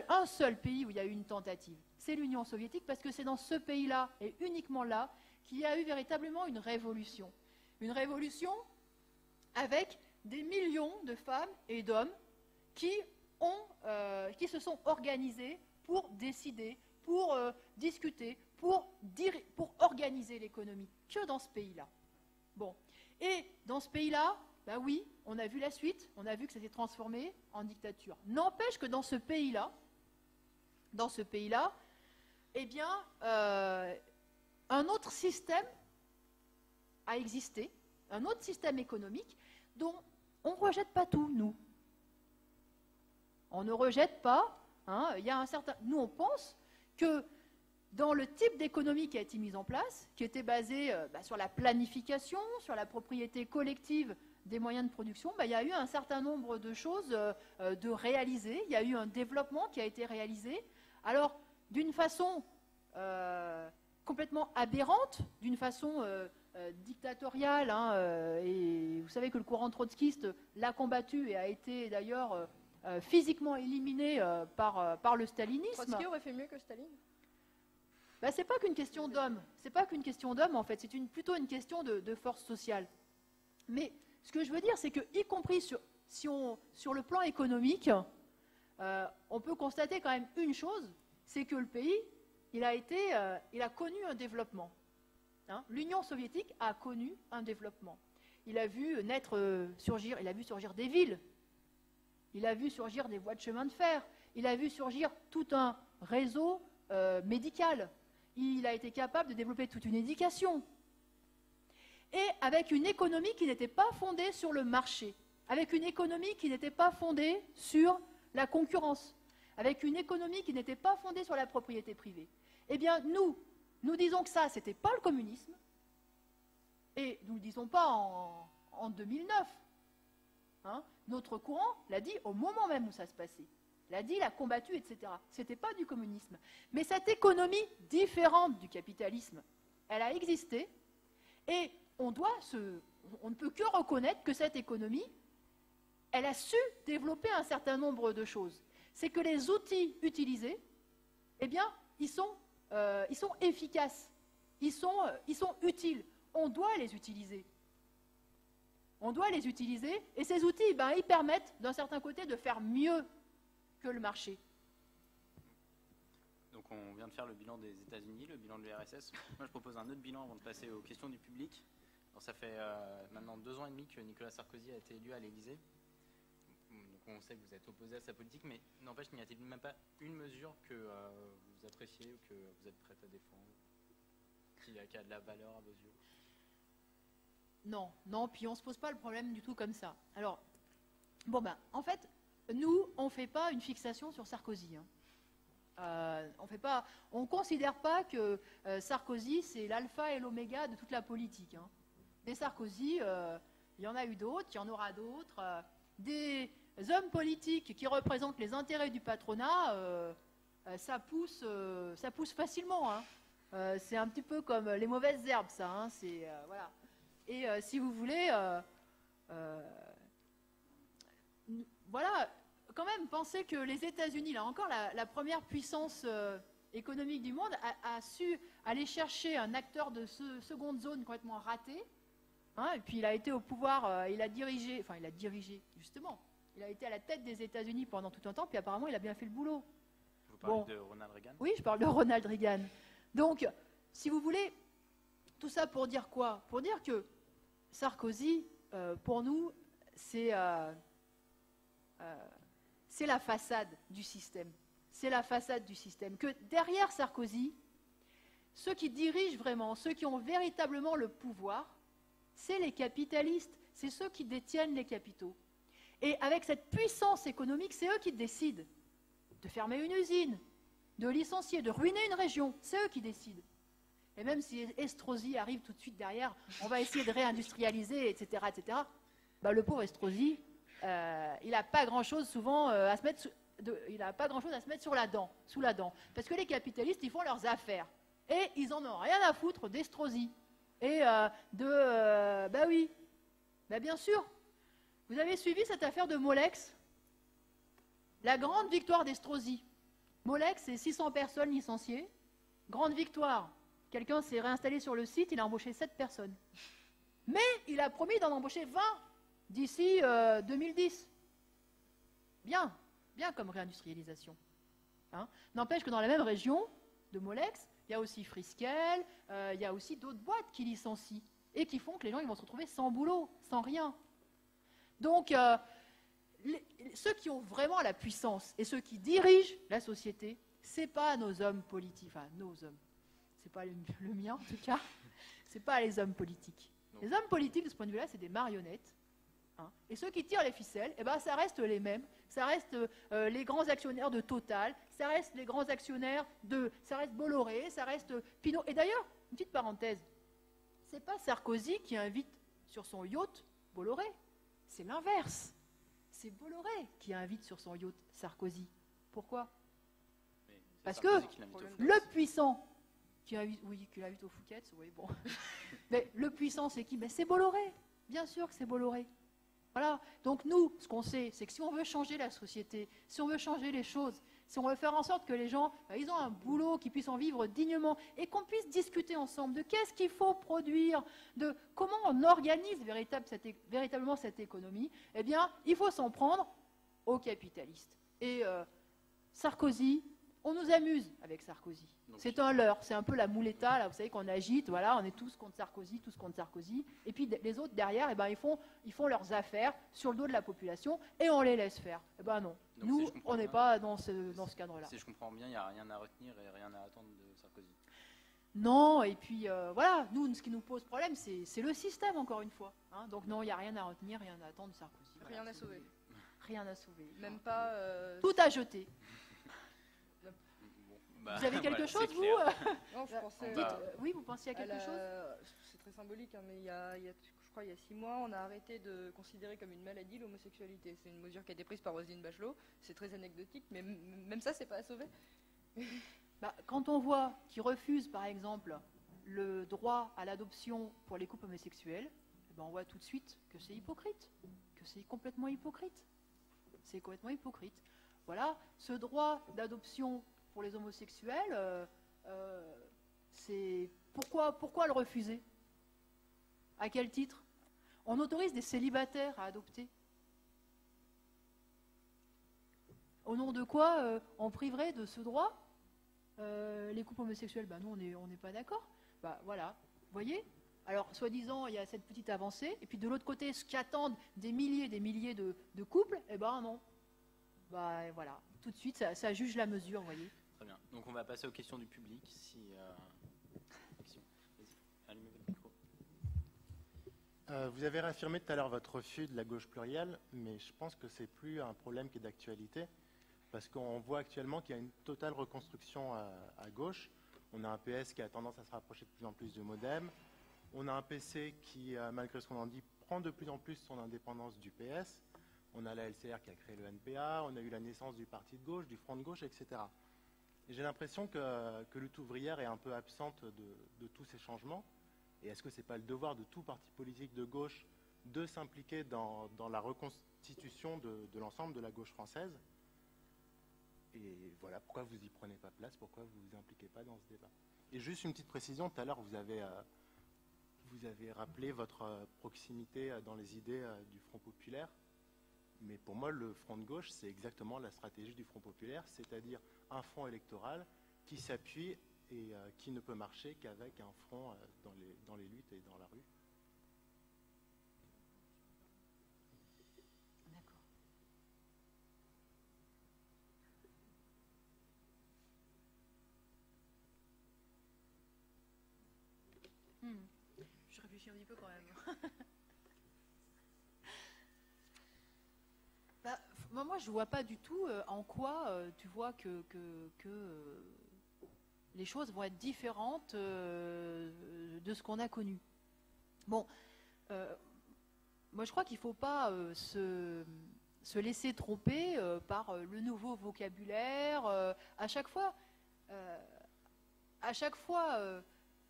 Speaker 3: un seul pays où il y a eu une tentative. C'est l'Union soviétique, parce que c'est dans ce pays-là, et uniquement là, qu'il y a eu véritablement une révolution. Une révolution avec des millions de femmes et d'hommes qui se sont organisés pour décider, pour discuter, pour organiser l'économie, que dans ce pays-là. Bon. Et dans ce pays-là, ben oui, on a vu la suite, on a vu que ça s'est transformé en dictature. N'empêche que dans ce pays-là, eh bien, un autre système a existé, un autre système économique dont on ne rejette pas tout, nous. On ne rejette pas, il y a un certain... Nous, on pense que dans le type d'économie qui a été mise en place, qui était basé sur la planification, sur la propriété collective des moyens de production, il y a eu un certain nombre de choses de réalisées, il y a eu un développement qui a été réalisé, alors d'une façon complètement aberrante, d'une façon dictatoriale, et vous savez que le courant trotskiste l'a combattu et a été d'ailleurs physiquement éliminé par le stalinisme.
Speaker 1: Trotsky aurait fait mieux que Staline?
Speaker 3: C'est pas qu'une question d'homme. C'est pas qu'une question d'homme, en fait. C'est plutôt une question de force sociale. Mais ce que je veux dire, c'est que, y compris sur le plan économique, on peut constater quand même une chose, c'est que le pays, il a connu un développement. L'Union soviétique a connu un développement. Il a vu surgir des villes. Il a vu surgir des voies de chemin de fer. Il a vu surgir tout un réseau médical. Il a été capable de développer toute une éducation. Et avec une économie qui n'était pas fondée sur le marché, avec une économie qui n'était pas fondée sur la concurrence, avec une économie qui n'était pas fondée sur la propriété privée. Eh bien, nous disons que ça, ce n'était pas le communisme, et nous ne le disons pas en 2009. Notre courant l'a dit au moment même où ça se passait. L'a dit, l'a combattu, etc. Ce n'était pas du communisme. Mais cette économie différente du capitalisme, elle a existé, et on ne peut que reconnaître que cette économie, elle a su développer un certain nombre de choses. C'est que les outils utilisés, eh bien, ils sont efficaces, ils sont utiles. On doit les utiliser. On doit les utiliser, et ces outils, ils permettent, d'un certain côté, de faire mieux que le marché.
Speaker 4: Donc on vient de faire le bilan des États-Unis, le bilan de l'URSS. Moi je propose un autre bilan avant de passer aux questions du public. Alors, ça fait maintenant 2 ans et demi que Nicolas Sarkozy a été élu à l'Élysée. Donc on sait que vous êtes opposé à sa politique, mais n'empêche, n'y a-t-il même pas une mesure que vous appréciez ou que vous êtes prête à défendre, qui a de la valeur à vos yeux?
Speaker 3: Non, puis on ne se pose pas le problème du tout comme ça. Alors, en fait, nous, on ne fait pas une fixation sur Sarkozy. On ne considère pas que Sarkozy, c'est l'alpha et l'oméga de toute la politique. Des Sarkozy, il y en a eu d'autres, il y en aura d'autres. Des hommes politiques qui représentent les intérêts du patronat, ça pousse facilement. C'est un petit peu comme les mauvaises herbes, ça. Voilà. Et si vous voulez, voilà, quand même, pensez que les États-Unis, là encore, la première puissance économique du monde, a su aller chercher un acteur de seconde zone complètement raté, et puis il a été au pouvoir, il a dirigé, justement, il a été à la tête des États-Unis pendant tout un temps, puis apparemment il a bien fait le boulot.
Speaker 4: Vous parlez de Ronald Reagan?
Speaker 3: Oui, je parle de Ronald Reagan. Donc, si vous voulez, tout ça pour dire quoi? Pour dire que Sarkozy, pour nous, c'est la façade du système. C'est la façade du système. Que derrière Sarkozy, ceux qui dirigent vraiment, ceux qui ont véritablement le pouvoir, c'est les capitalistes, c'est ceux qui détiennent les capitaux. Et avec cette puissance économique, c'est eux qui décident de fermer une usine, de licencier, de ruiner une région, c'est eux qui décident. Et même si Estrosi arrive tout de suite derrière, on va essayer de réindustrialiser, etc., etc., bah, le pauvre Estrosi, il n'a pas grand-chose souvent à se mettre sous la dent. Parce que les capitalistes, ils font leurs affaires. Et ils en ont rien à foutre d'Estrosi. Et bah oui, bah bien sûr. Vous avez suivi cette affaire de Molex? La grande victoire d'Estrosi. Molex, c'est 600 personnes licenciées. Grande victoire. Quelqu'un s'est réinstallé sur le site, il a embauché 7 personnes. Mais il a promis d'en embaucher 20 d'ici 2010. Bien, bien comme réindustrialisation. Hein. N'empêche que dans la même région de Molex, il y a aussi Friskel, il y a aussi d'autres boîtes qui licencient et qui font que les gens ils vont se retrouver sans boulot, sans rien. Donc, ceux qui ont vraiment la puissance et ceux qui dirigent la société, ce n'est pas nos hommes politiques, enfin nos hommes, c'est pas le mien en tout cas, ce n'est pas les hommes politiques. Non. Les hommes politiques, de ce point de vue-là, c'est des marionnettes. Hein, et ceux qui tirent les ficelles, eh ben, ça reste les mêmes. Ça reste les grands actionnaires de Total, ça reste les grands actionnaires ça reste Bolloré, ça reste Pinot. Et d'ailleurs, une petite parenthèse, c'est pas Sarkozy qui invite sur son yacht Bolloré, c'est l'inverse. C'est Bolloré qui invite sur son yacht Sarkozy. Pourquoi? Parce que le puissant qui invite au Phuket, oui, bon. Mais le puissant, c'est qui? C'est Bolloré. Bien sûr que c'est Bolloré. Voilà. Donc nous, ce qu'on sait, c'est que si on veut changer la société, si on veut changer les choses, si on veut faire en sorte que les gens, ils ont un boulot, qu'ils puissent en vivre dignement, et qu'on puisse discuter ensemble de qu'est-ce qu'il faut produire, de comment on organise véritablement cette économie, eh bien, il faut s'en prendre aux capitalistes. Et Sarkozy, on nous amuse avec Sarkozy. C'est un leurre, c'est un peu la mouletta, là, vous savez, qu'on agite, voilà, on est tous contre Sarkozy, et puis les autres derrière, eh ben, ils font leurs affaires sur le dos de la population, et on les laisse faire. Eh ben non, donc, nous, on n'est pas dans ce cadre-là.
Speaker 4: Si je comprends bien, il n'y a rien à retenir et rien à attendre de Sarkozy.
Speaker 3: Non, et puis voilà, nous, ce qui nous pose problème, c'est le système, encore une fois. Hein, donc non, il n'y a rien à retenir, rien à attendre de Sarkozy.
Speaker 1: Rien à sauver.
Speaker 3: Rien à sauver.
Speaker 1: Même pas...
Speaker 3: Tout à jeter.
Speaker 4: Bah,
Speaker 3: vous avez quelque chose, vous
Speaker 1: Non, je pensais...
Speaker 3: oui, vous pensiez à quelque chose?
Speaker 1: C'est très symbolique, hein, mais je crois il y a 6 mois, on a arrêté de considérer comme une maladie l'homosexualité. C'est une mesure qui a été prise par Roselyne Bachelot. C'est très anecdotique, mais même ça, c'est pas à sauver.
Speaker 3: Quand on voit qu'ils refusent, par exemple, le droit à l'adoption pour les couples homosexuels, eh ben on voit tout de suite que c'est hypocrite, que c'est complètement hypocrite. C'est complètement hypocrite. Voilà, ce droit d'adoption pour les homosexuels, c'est pourquoi le refuser? À quel titre? On autorise des célibataires à adopter. Au nom de quoi on priverait de ce droit les couples homosexuels? Ben nous, on n'est pas d'accord. Ben voilà, vous voyez? Alors, soi-disant, il y a cette petite avancée, et puis de l'autre côté, ce qu'attendent des milliers de couples, eh ben non. Ben voilà, tout de suite, ça juge la mesure, vous voyez?
Speaker 4: Très bien. Donc on va passer aux questions du public. Allumez votre micro.
Speaker 5: Vous avez réaffirmé tout à l'heure votre refus de la gauche plurielle, mais je pense que c'est plus un problème qui est d'actualité, parce qu'on voit actuellement qu'il y a une totale reconstruction à gauche. On a un PS qui a tendance à se rapprocher de plus en plus du MoDem. On a un PC qui, malgré ce qu'on en dit, prend de plus en plus son indépendance du PS. On a la LCR qui a créé le NPA, on a eu la naissance du parti de gauche, du front de gauche, etc. Et j'ai l'impression que lutte ouvrière est un peu absente de tous ces changements. Et est-ce que ce n'est pas le devoir de tout parti politique de gauche de s'impliquer dans la reconstitution de l'ensemble de la gauche française? Et voilà, pourquoi vous n'y prenez pas place, pourquoi vous ne vous impliquez pas dans ce débat? Et juste une petite précision, tout à l'heure vous avez rappelé votre proximité dans les idées du Front populaire. Mais pour moi, le Front de gauche, c'est exactement la stratégie du Front populaire, c'est-à-dire un front électoral qui s'appuie et qui ne peut marcher qu'avec un front dans les luttes et dans la rue.
Speaker 3: D'accord. Je réfléchis. réfléchis un petit peu quand même. Moi, je ne vois pas du tout en quoi tu vois que les choses vont être différentes de ce qu'on a connu. Bon, moi je crois qu'il ne faut pas se laisser tromper par le nouveau vocabulaire. À chaque fois,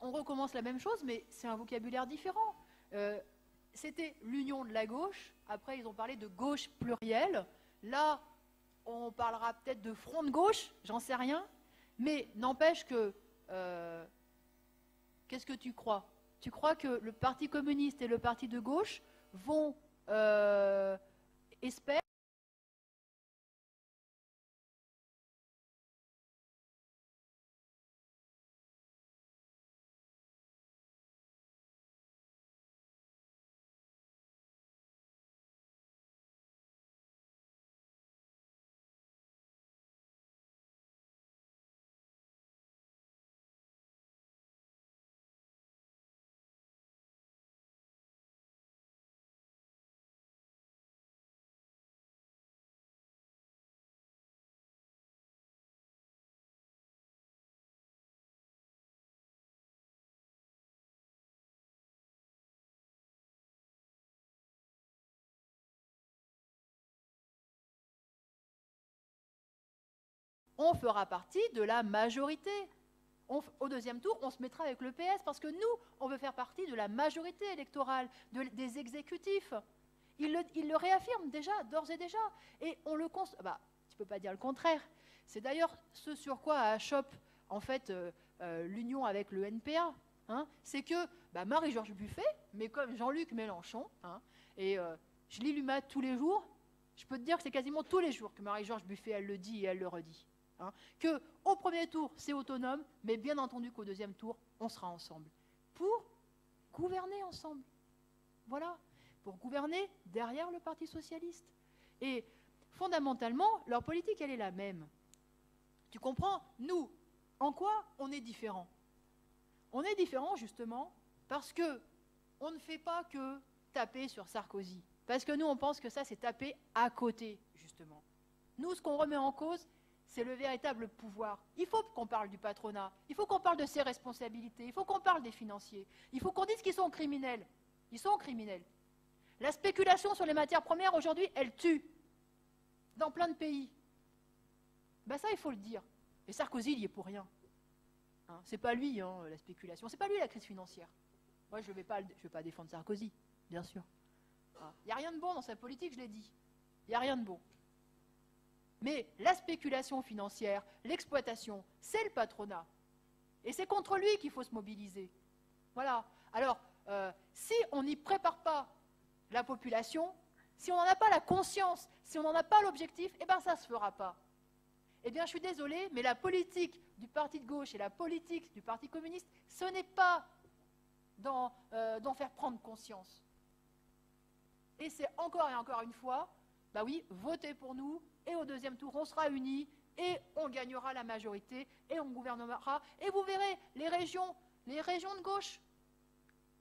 Speaker 3: on recommence la même chose, mais c'est un vocabulaire différent. C'était l'union de la gauche, après ils ont parlé de gauche plurielle. Là, on parlera peut-être de front de gauche, j'en sais rien, mais n'empêche que... qu'est-ce que tu crois? Tu crois que le Parti communiste et le Parti de gauche vont espérer on fera partie de la majorité. Au deuxième tour, on se mettra avec le PS parce que nous, on veut faire partie de la majorité électorale, des exécutifs. Il le réaffirme déjà, d'ores et déjà. Et on le constate. Bah, tu ne peux pas dire le contraire. C'est d'ailleurs ce sur quoi achoppe en fait l'union avec le NPA. Hein, c'est que Marie-Georges Buffet, mais comme Jean-Luc Mélenchon, hein, et je lis l'UMA tous les jours, je peux te dire que c'est quasiment tous les jours que Marie-Georges Buffet, elle le dit et elle le redit. Hein, qu'au premier tour, c'est autonome, mais bien entendu qu'au deuxième tour, on sera ensemble. Pour gouverner ensemble. Voilà. Pour gouverner derrière le Parti socialiste. Et fondamentalement, leur politique, elle est la même. Tu comprends? Nous, en quoi on est différents? On est différents, justement, parce que on ne fait pas que taper sur Sarkozy. Parce que nous, on pense que ça, c'est taper à côté, justement. Nous, ce qu'on remet en cause, c'est le véritable pouvoir. Il faut qu'on parle du patronat, il faut qu'on parle de ses responsabilités, il faut qu'on parle des financiers, il faut qu'on dise qu'ils sont criminels. Ils sont criminels. La spéculation sur les matières premières, aujourd'hui, elle tue. Dans plein de pays. Ça, il faut le dire. Et Sarkozy, il y est pour rien. Hein, c'est pas lui, hein, la spéculation. C'est pas lui, la crise financière. Moi, je vais pas défendre Sarkozy, bien sûr. Il n'y a rien de bon dans sa politique, je l'ai dit. Il n'y a rien de bon. Mais la spéculation financière, l'exploitation, c'est le patronat. Et c'est contre lui qu'il faut se mobiliser. Voilà. Alors, si on n'y prépare pas la population, si on n'en a pas la conscience, si on n'en a pas l'objectif, ça ne se fera pas. Eh bien, je suis désolée, mais la politique du parti de gauche et la politique du Parti communiste, ce n'est pas d'en faire prendre conscience. Et c'est encore et encore une fois, oui, votez pour nous, et au deuxième tour, on sera unis, et on gagnera la majorité, et on gouvernera. Et vous verrez, les régions de gauche,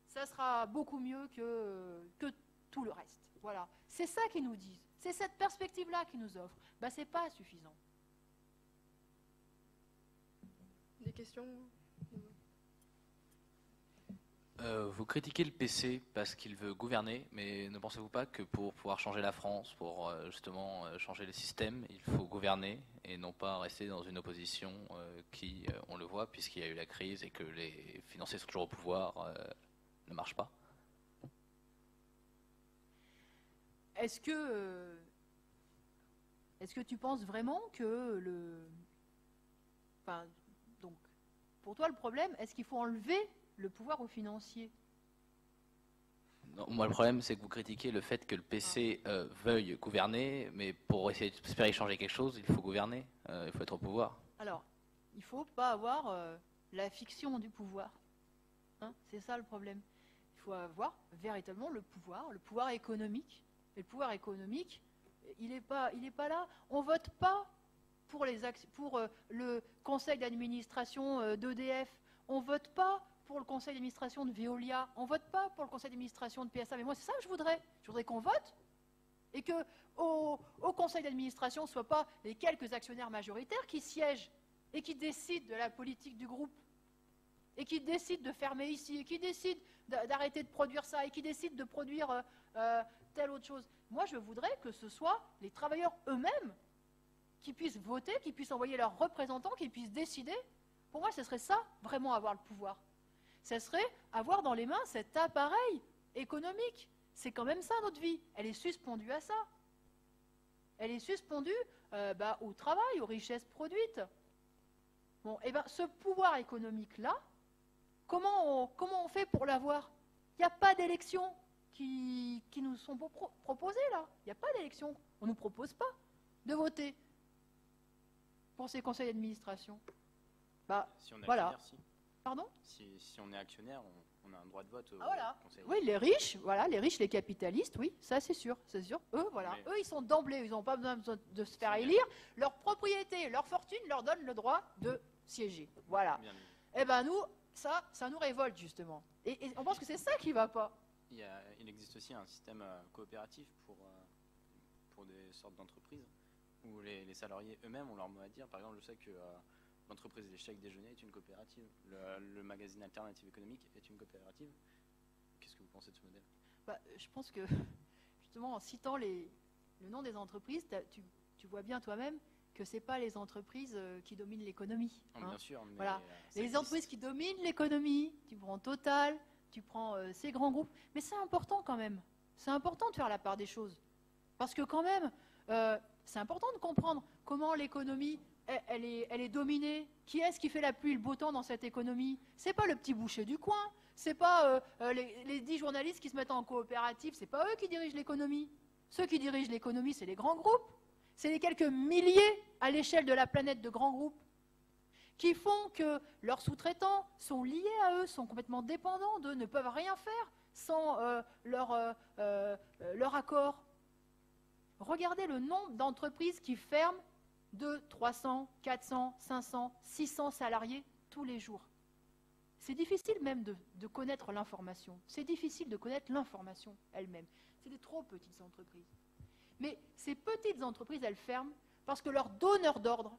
Speaker 3: ça sera beaucoup mieux que tout le reste. Voilà. C'est ça qu'ils nous disent. C'est cette perspective-là qu'ils nous offrent. C'est pas suffisant.
Speaker 1: Des questions?
Speaker 6: Vous critiquez le PC parce qu'il veut gouverner, mais ne pensez-vous pas que pour pouvoir changer la France, pour justement changer le système, il faut gouverner et non pas rester dans une opposition qui, on le voit, puisqu'il y a eu la crise et que les financiers sont toujours au pouvoir, ne marche pas?
Speaker 3: Est-ce que tu penses vraiment que donc, pour toi, le problème, est-ce qu'il faut enlever le pouvoir aux financiers?
Speaker 6: Non, moi, le problème, c'est que vous critiquez le fait que le PC veuille gouverner, mais pour essayer d'espérer changer quelque chose, il faut gouverner, il faut être au pouvoir.
Speaker 3: Alors, il ne faut pas avoir la fiction du pouvoir. Hein, c'est ça le problème. Il faut avoir véritablement le pouvoir économique. Et le pouvoir économique, il n'est pas là. On ne vote pas pour le conseil d'administration d'EDF. On ne vote pas pour le conseil d'administration de Veolia, on ne vote pas pour le conseil d'administration de PSA. Mais moi, c'est ça que je voudrais. Je voudrais qu'on vote et qu'au conseil d'administration ne soient pas les quelques actionnaires majoritaires qui siègent et qui décident de la politique du groupe, et qui décident de fermer ici, et qui décident d'arrêter de produire ça, et qui décident de produire telle autre chose. Moi, je voudrais que ce soit les travailleurs eux-mêmes qui puissent voter, qui puissent envoyer leurs représentants, qui puissent décider. Pour moi, ce serait ça, vraiment avoir le pouvoir. Ce serait avoir dans les mains cet appareil économique. C'est quand même ça, notre vie. Elle est suspendue à ça. Elle est suspendue au travail, aux richesses produites. Bon, et bien, ce pouvoir économique-là, comment on fait pour l'avoir? Il n'y a pas d'élections qui nous sont proposées, là. Il n'y a pas d'élections. On ne nous propose pas de voter pour ces conseils d'administration.
Speaker 4: Si on est
Speaker 3: voilà.
Speaker 4: actionnaire, si.
Speaker 3: Pardon?
Speaker 4: Si on est actionnaire, on a un droit de vote au conseil.
Speaker 3: Oui, les riches, les capitalistes, oui, ça c'est sûr, c'est sûr. Eux, voilà, eux, ils sont d'emblée, ils n'ont pas besoin de se faire élire. Leur propriété, leur fortune leur donne le droit de siéger. Voilà. Et ben nous, ça nous révolte justement. Et on pense que c'est ça qui ne va pas.
Speaker 4: Il existe aussi un système coopératif pour des sortes d'entreprises où les salariés eux-mêmes ont leur mot à dire. Par exemple, je sais que l'entreprise des chèques déjeuner est une coopérative. Le magazine Alternative économique est une coopérative. Qu'est-ce que vous pensez de ce modèle?
Speaker 3: Je pense que, justement, en citant le nom des entreprises, tu vois bien toi-même que ce n'est pas les entreprises qui dominent l'économie.
Speaker 4: Bien sûr. Mais
Speaker 3: voilà. Les entreprises qui dominent l'économie, tu prends Total, tu prends ces grands groupes. Mais c'est important quand même. C'est important de faire la part des choses. Parce que quand même, c'est important de comprendre comment l'économie... Elle est dominée. Qui est-ce qui fait la pluie et le beau temps dans cette économie? C'est pas le petit boucher du coin. C'est pas les 10 journalistes qui se mettent en coopérative. C'est pas eux qui dirigent l'économie. Ceux qui dirigent l'économie, c'est les grands groupes. C'est les quelques milliers à l'échelle de la planète de grands groupes qui font que leurs sous-traitants sont liés à eux, sont complètement dépendants d'eux, ne peuvent rien faire sans leur accord. Regardez le nombre d'entreprises qui ferment de 300, 400, 500, 600 salariés tous les jours. C'est difficile même de connaître l'information. C'est difficile de connaître l'information elle-même. C'est des trop petites entreprises. Mais ces petites entreprises, elles ferment parce que leurs donneurs d'ordre,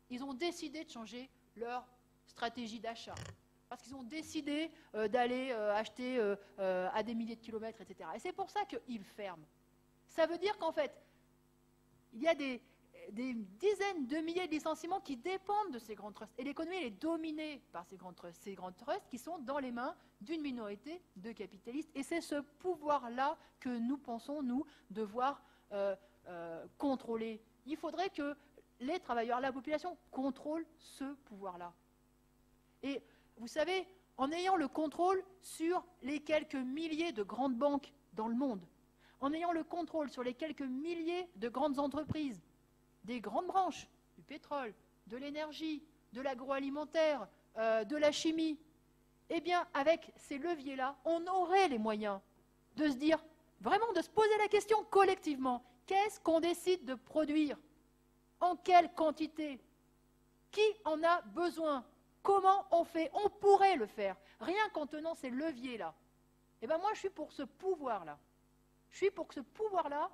Speaker 3: ils ont décidé de changer leur stratégie d'achat. Parce qu'ils ont décidé d'aller acheter à des milliers de kilomètres, etc. Et c'est pour ça qu'ils ferment. Ça veut dire qu'en fait, il y a des dizaines de milliers de licenciements qui dépendent de ces grands trusts. Et l'économie, elle est dominée par ces grands trusts qui sont dans les mains d'une minorité de capitalistes. Et c'est ce pouvoir-là que nous pensons, nous, devoir contrôler. Il faudrait que les travailleurs, la population, contrôlent ce pouvoir-là. Et vous savez, en ayant le contrôle sur les quelques milliers de grandes banques dans le monde, en ayant le contrôle sur les quelques milliers de grandes entreprises, des grandes branches, du pétrole, de l'énergie, de l'agroalimentaire, de la chimie, eh bien, avec ces leviers-là, on aurait les moyens de se dire, vraiment de se poser la question collectivement, qu'est-ce qu'on décide de produire? En quelle quantité? Qui en a besoin? Comment on fait? On pourrait le faire, rien qu'en tenant ces leviers-là. Eh bien, moi, je suis pour ce pouvoir-là. Je suis pour que ce pouvoir-là,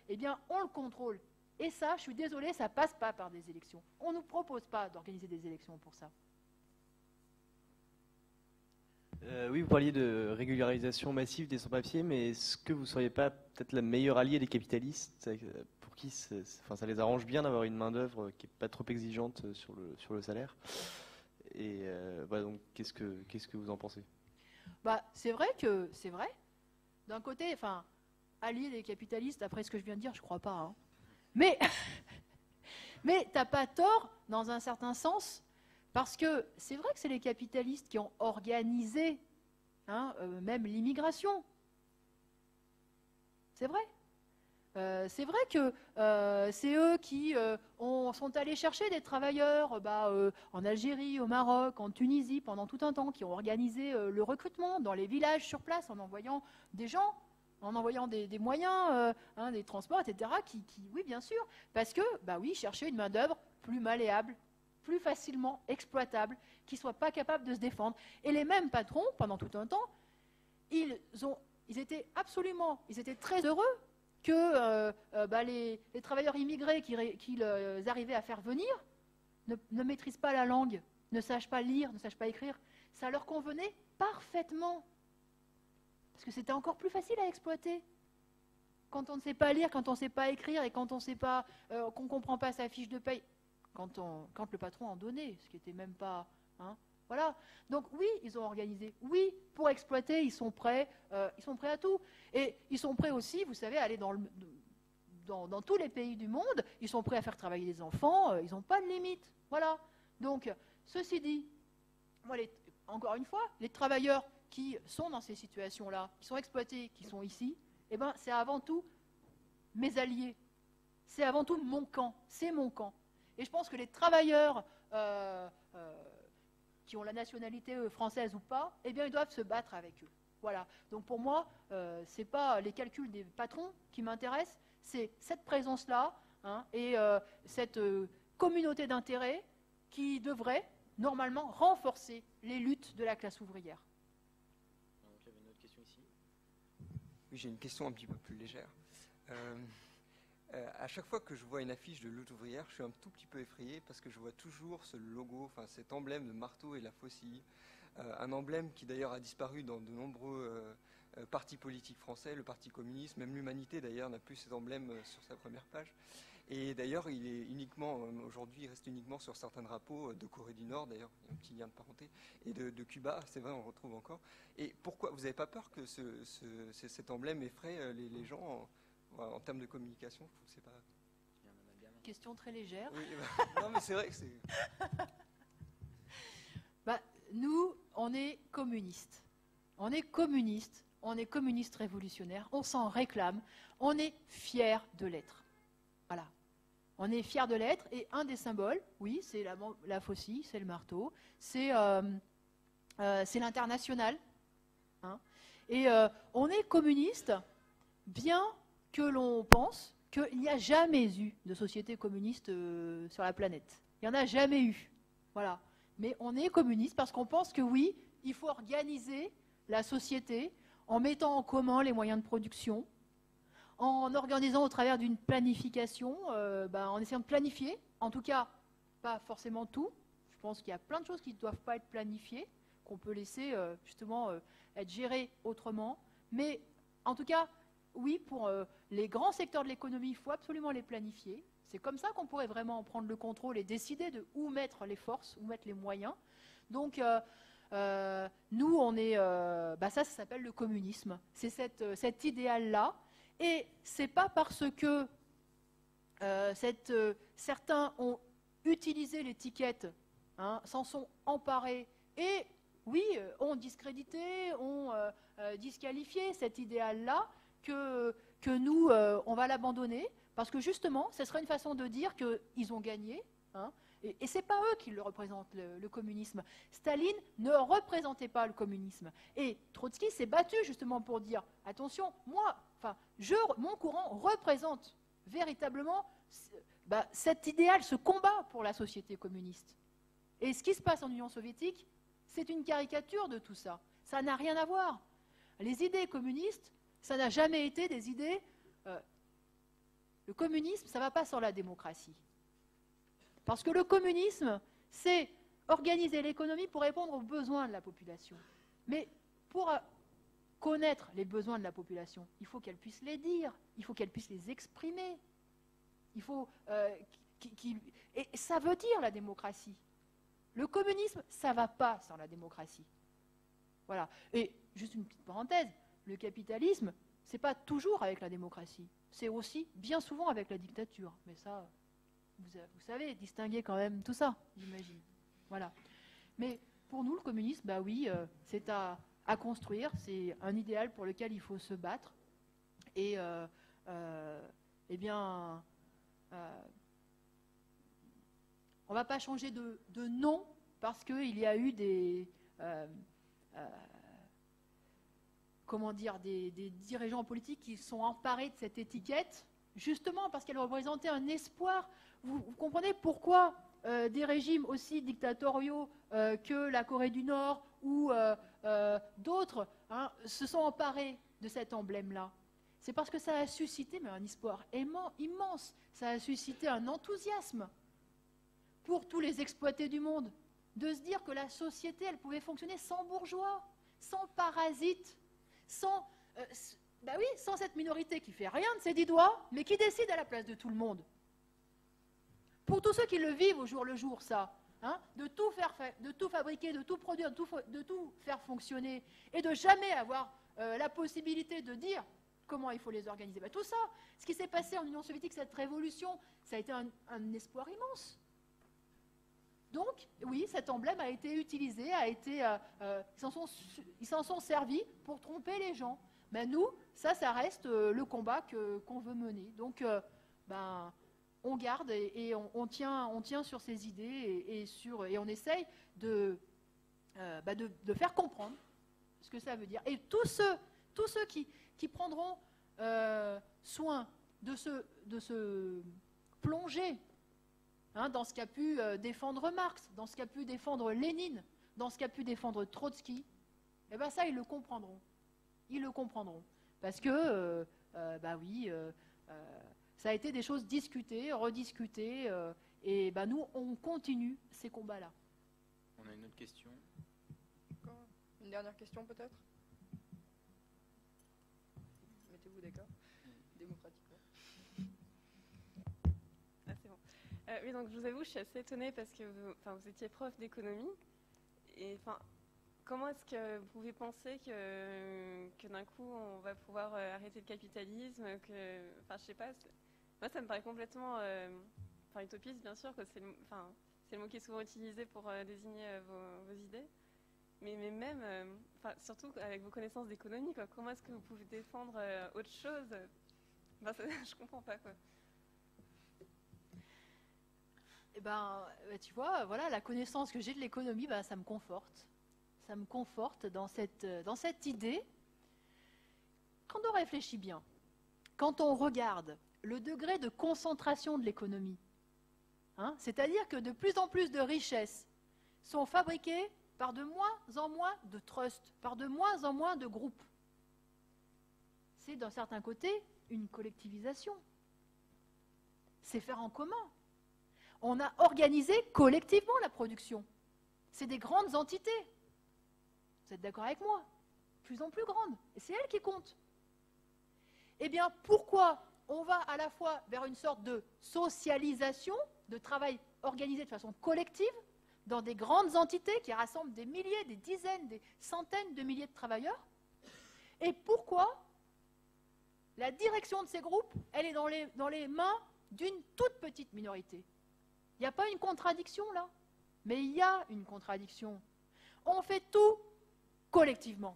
Speaker 3: eh bien, on le contrôle. Et ça, je suis désolée, ça ne passe pas par des élections. On ne nous propose pas d'organiser des élections pour ça.
Speaker 7: Oui, vous parliez de régularisation massive des sans-papiers, mais est-ce que vous ne seriez pas peut-être la meilleure alliée des capitalistes pour qui ça les arrange bien d'avoir une main-d'œuvre qui n'est pas trop exigeante sur le salaire? Et donc, qu'est-ce que vous en pensez?
Speaker 3: C'est vrai que c'est vrai. D'un côté, allié des capitalistes, après ce que je viens de dire, je ne crois pas. Hein. Mais tu n'as pas tort, dans un certain sens, parce que c'est vrai que c'est les capitalistes qui ont organisé même l'immigration. C'est vrai. C'est vrai que c'est eux qui sont allés chercher des travailleurs en Algérie, au Maroc, en Tunisie, pendant tout un temps, qui ont organisé le recrutement dans les villages sur place, en envoyant des gens, en envoyant des moyens, des transports, etc., oui, bien sûr, parce que, chercher une main-d'œuvre plus malléable, plus facilement exploitables, qui ne soient pas capables de se défendre. Et les mêmes patrons, pendant tout un temps, ils étaient très heureux que les travailleurs immigrés qu'ils arrivaient à faire venir ne maîtrisent pas la langue, ne sachent pas lire, ne sachent pas écrire. Ça leur convenait parfaitement. Parce que c'était encore plus facile à exploiter. Quand on ne sait pas lire, quand on ne sait pas écrire et quand on sait pas, qu'on ne comprend pas sa fiche de paye, quand le patron en donnait, ce qui n'était même pas... voilà. Donc oui, ils ont organisé. Oui, pour exploiter, ils sont prêts à tout. Et ils sont prêts aussi, vous savez, à aller dans tous les pays du monde. Ils sont prêts à faire travailler les enfants. Ils n'ont pas de limite. Voilà. Donc, ceci dit, moi, encore une fois, les travailleurs qui sont dans ces situations-là, qui sont exploités, qui sont ici, eh ben, c'est avant tout mes alliés. C'est avant tout mon camp. C'est mon camp. Et je pense que les travailleurs qui ont la nationalité française ou pas, eh bien, ils doivent se battre avec eux. Voilà. Donc pour moi, ce n'est pas les calculs des patrons qui m'intéressent, c'est cette présence-là et cette communauté d'intérêt qui devrait normalement renforcer les luttes de la classe ouvrière.
Speaker 4: Donc, il y avait une autre question ici.
Speaker 8: Oui, j'ai une question un petit peu plus légère. À chaque fois que je vois une affiche de lutte ouvrière, je suis un tout petit peu effrayé parce que je vois toujours ce logo, enfin cet emblème de marteau et la faucille, un emblème qui d'ailleurs a disparu dans de nombreux partis politiques français, le Parti communiste, même l'Humanité d'ailleurs n'a plus cet emblème sur sa première page. Et d'ailleurs, il est uniquement, aujourd'hui, il reste uniquement sur certains drapeaux de Corée du Nord, d'ailleurs, il y a un petit lien de parenté, et de Cuba, c'est vrai, on le retrouve encore. Et pourquoi, vous n'avez pas peur que cet emblème effraie les gens en termes de communication? Je sais pas.
Speaker 3: Question très légère.
Speaker 8: Oui, non, mais c'est vrai que c'est...
Speaker 3: Nous, on est communistes. On est communistes. On est communistes révolutionnaires. On s'en réclame. On est fiers de l'être. Voilà. On est fiers de l'être. Et un des symboles, oui, c'est la faucille, c'est le marteau, c'est l'international. Et on est communistes, bien que l'on pense qu'il n'y a jamais eu de société communiste sur la planète. Il n'y en a jamais eu. Voilà. Mais on est communiste parce qu'on pense que oui, il faut organiser la société en mettant en commun les moyens de production, en organisant au travers d'une planification, en essayant de planifier, en tout cas, pas forcément tout. Je pense qu'il y a plein de choses qui ne doivent pas être planifiées, qu'on peut laisser justement être gérées autrement. Mais en tout cas, oui, pour les grands secteurs de l'économie, il faut absolument les planifier. C'est comme ça qu'on pourrait vraiment prendre le contrôle et décider de où mettre les forces, où mettre les moyens. Donc, nous, on est... ça s'appelle le communisme. C'est cet idéal-là. Et c'est pas parce que certains ont utilisé l'étiquette, s'en sont emparés et, oui, ont discrédité, ont disqualifié cet idéal-là, que nous, on va l'abandonner, parce que justement, ce serait une façon de dire qu'ils ont gagné, et ce n'est pas eux qui le représentent, le communisme. Staline ne représentait pas le communisme. Et Trotsky s'est battu justement pour dire, attention, mon courant représente véritablement cet idéal, ce combat pour la société communiste. Et ce qui se passe en Union soviétique, c'est une caricature de tout ça. Ça n'a rien à voir. Les idées communistes, ça n'a jamais été des idées... le communisme, ça ne va pas sans la démocratie. Parce que le communisme, c'est organiser l'économie pour répondre aux besoins de la population. Mais pour connaître les besoins de la population, il faut qu'elle puisse les dire, il faut qu'elle puisse les exprimer. Il faut et ça veut dire la démocratie. Le communisme, ça ne va pas sans la démocratie. Voilà. Et juste une petite parenthèse, le capitalisme, ce n'est pas toujours avec la démocratie. C'est aussi bien souvent avec la dictature. Mais ça, vous savez, distinguer quand même tout ça, j'imagine. Voilà. Mais pour nous, le communisme, oui, c'est à construire. C'est un idéal pour lequel il faut se battre. Et, eh bien, on ne va pas changer de nom parce qu'il y a eu des dirigeants politiques qui sont emparés de cette étiquette, justement parce qu'elle représentait un espoir. Vous comprenez pourquoi des régimes aussi dictatoriaux que la Corée du Nord ou d'autres se sont emparés de cet emblème-là, c'est parce que ça a suscité un espoir immense, ça a suscité un enthousiasme pour tous les exploités du monde, de se dire que la société, elle pouvait fonctionner sans bourgeois, sans parasites, sans cette minorité qui fait rien de ses 10 doigts, mais qui décide à la place de tout le monde. Pour tous ceux qui le vivent au jour le jour, ça, de tout fabriquer, de tout produire, de tout faire fonctionner, et de jamais avoir la possibilité de dire comment il faut les organiser. Tout ça, ce qui s'est passé en Union soviétique, cette révolution, ça a été un espoir immense. Donc, oui, cet emblème a été utilisé, ils s'en sont servis pour tromper les gens. Mais nous, ça reste le combat qu'on veut mener. Donc, on garde et on tient sur ces idées et on essaye de faire comprendre ce que ça veut dire. Et tous ceux qui prendront soin de se plonger dans ce qu'a pu défendre Marx, dans ce qu'a pu défendre Lénine, dans ce qu'a pu défendre Trotsky, ça, ils le comprendront. Ils le comprendront. Parce que, ça a été des choses discutées, rediscutées, et nous, on continue ces combats-là.
Speaker 4: On a une autre question.
Speaker 1: Une dernière question, peut-être? Mettez-vous d'accord, démocratiquement.
Speaker 9: Ah, c'est bon. Oui, donc je vous avoue, je suis assez étonnée parce que vous étiez prof d'économie. Et comment est-ce que vous pouvez penser que d'un coup, on va pouvoir arrêter le capitalisme, je sais pas, moi ça me paraît complètement utopiste, bien sûr, que c'est le mot qui est souvent utilisé pour désigner vos idées. Mais même, surtout avec vos connaissances d'économie, comment est-ce que vous pouvez défendre autre chose? Je comprends pas, quoi.
Speaker 3: Tu vois, voilà, la connaissance que j'ai de l'économie, ça me conforte. Ça me conforte dans cette idée. Quand on réfléchit bien, quand on regarde le degré de concentration de l'économie, c'est-à-dire que de plus en plus de richesses sont fabriquées par de moins en moins de trusts, par de moins en moins de groupes. C'est d'un certain côté une collectivisation. C'est faire en commun. On a organisé collectivement la production. C'est des grandes entités. Vous êtes d'accord avec moi? De plus en plus grandes. Et c'est elles qui comptent. Eh bien, pourquoi on va à la fois vers une sorte de socialisation, de travail organisé de façon collective, dans des grandes entités qui rassemblent des milliers, des dizaines, des centaines de milliers de travailleurs? Et pourquoi la direction de ces groupes, elle est dans les mains d'une toute petite minorité? Il n'y a pas une contradiction là? Mais il y a une contradiction. On fait tout collectivement.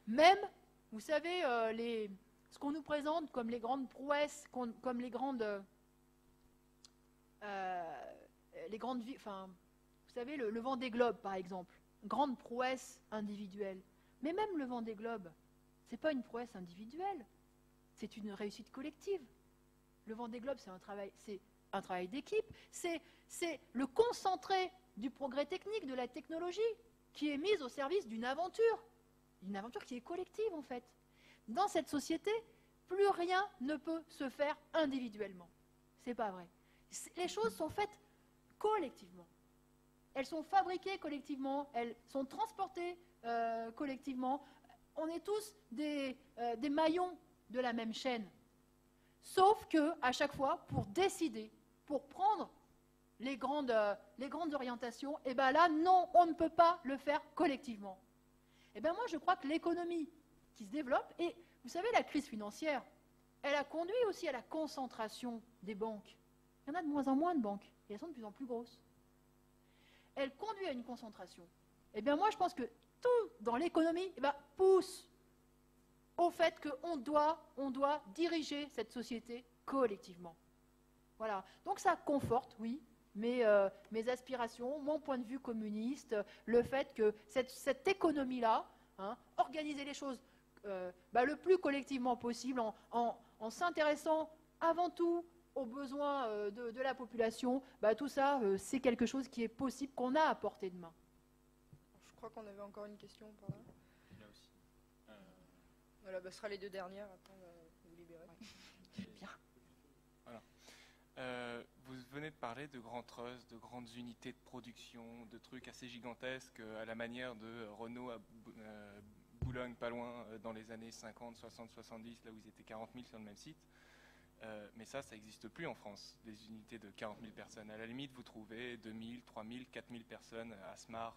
Speaker 3: Même, vous savez, ce qu'on nous présente comme les grandes prouesses, comme les grandes vous savez, le Vendée Globe, par exemple, grande prouesse individuelle. Mais même le Vendée Globe, ce n'est pas une prouesse individuelle, c'est une réussite collective. Le Vendée Globe, c'est un travail d'équipe, c'est le concentré du progrès technique, de la technologie, qui est mise au service d'une aventure qui est collective, en fait. Dans cette société, plus rien ne peut se faire individuellement. C'est pas vrai. Les choses sont faites collectivement. Elles sont fabriquées collectivement, elles sont transportées collectivement. On est tous des maillons de la même chaîne. Sauf que, à chaque fois, pour décider, pour prendre les grandes orientations, et bien là, non, on ne peut pas le faire collectivement. Et bien moi, je crois que l'économie qui se développe, et vous savez, la crise financière, elle a conduit aussi à la concentration des banques. Il y en a de moins en moins de banques, et elles sont de plus en plus grosses. Elle conduit à une concentration. Et bien moi, je pense que tout dans l'économie pousse au fait qu'on doit diriger cette société collectivement. Voilà. Donc ça conforte, oui, mes aspirations, mon point de vue communiste, le fait que cette économie-là, organiser les choses le plus collectivement possible, en s'intéressant avant tout aux besoins de la population, tout ça, c'est quelque chose qui est possible, qu'on a à portée de main.
Speaker 1: Je crois qu'on avait encore une question par là.
Speaker 4: Là aussi.
Speaker 1: Voilà, ce sera les deux dernières, après on va vous libérer.
Speaker 3: Bien.
Speaker 10: Voilà. Vous venez de parler de grands trusts, de grandes unités de production, de trucs assez gigantesques à la manière de Renault à Boulogne, pas loin, dans les années 50, 60, 70, là où ils étaient 40 000 sur le même site. Mais ça n'existe plus en France, des unités de 40 000 personnes. À la limite, vous trouvez 2 000, 3 000, 4 000 personnes à Smart,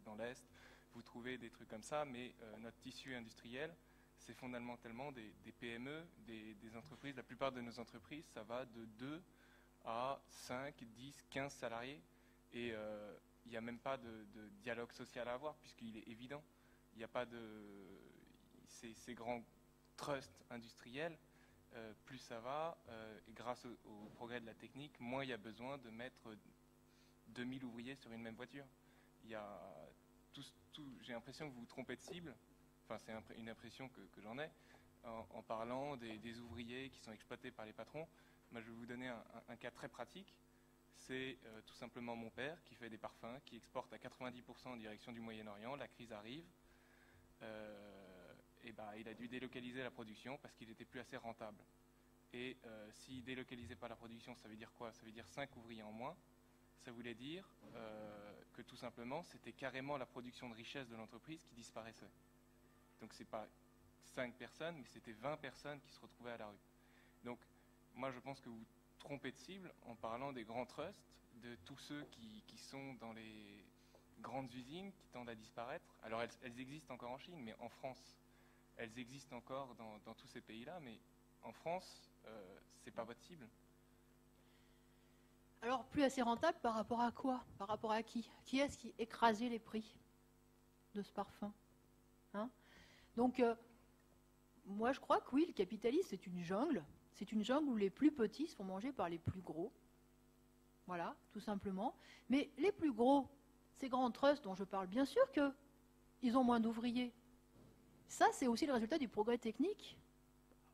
Speaker 10: dans l'Est. Vous trouvez des trucs comme ça, mais notre tissu industriel, c'est fondamentalement des PME, des entreprises. La plupart de nos entreprises, ça va de 2 à 5, 10, 15 salariés. Et il n'y a même pas de dialogue social à avoir, puisqu'il est évident. Il n'y a pas de... Ces grands trusts industriels, plus ça va, et grâce au progrès de la technique, moins il y a besoin de mettre 2000 ouvriers sur une même voiture. Il y a j'ai l'impression que vous vous trompez de cible, enfin c'est une impression que j'en ai, en parlant des ouvriers qui sont exploités par les patrons. Moi, je vais vous donner un cas très pratique. C'est tout simplement mon père qui fait des parfums, qui exporte à 90% en direction du Moyen-Orient. La crise arrive. Il a dû délocaliser la production parce qu'il n'était plus assez rentable. Et s'il ne délocalisait pas la production, ça veut dire quoi? Ça veut dire 5 ouvriers en moins. Ça voulait dire que tout simplement, c'était carrément la production de richesse de l'entreprise qui disparaissait. Donc ce n'est pas 5 personnes, mais c'était 20 personnes qui se retrouvaient à la rue. Donc moi, je pense que vous vous trompez de cible en parlant des grands trusts, de tous ceux qui sont dans les grandes usines qui tendent à disparaître. Alors elles existent encore en Chine, mais en France, elles existent encore dans tous ces pays-là, mais en France, c'est pas votre cible.
Speaker 3: Alors, plus assez rentable par rapport à quoi? Par rapport à qui? Qui est-ce qui écrasait les prix de ce parfum, hein? Donc, moi, je crois que oui, le capitalisme, c'est une jungle. C'est une jungle où les plus petits se font manger par les plus gros. Voilà, tout simplement. Mais les plus gros, ces grands trusts dont je parle, bien sûr qu'ils ont moins d'ouvriers. Ça, c'est aussi le résultat du progrès technique.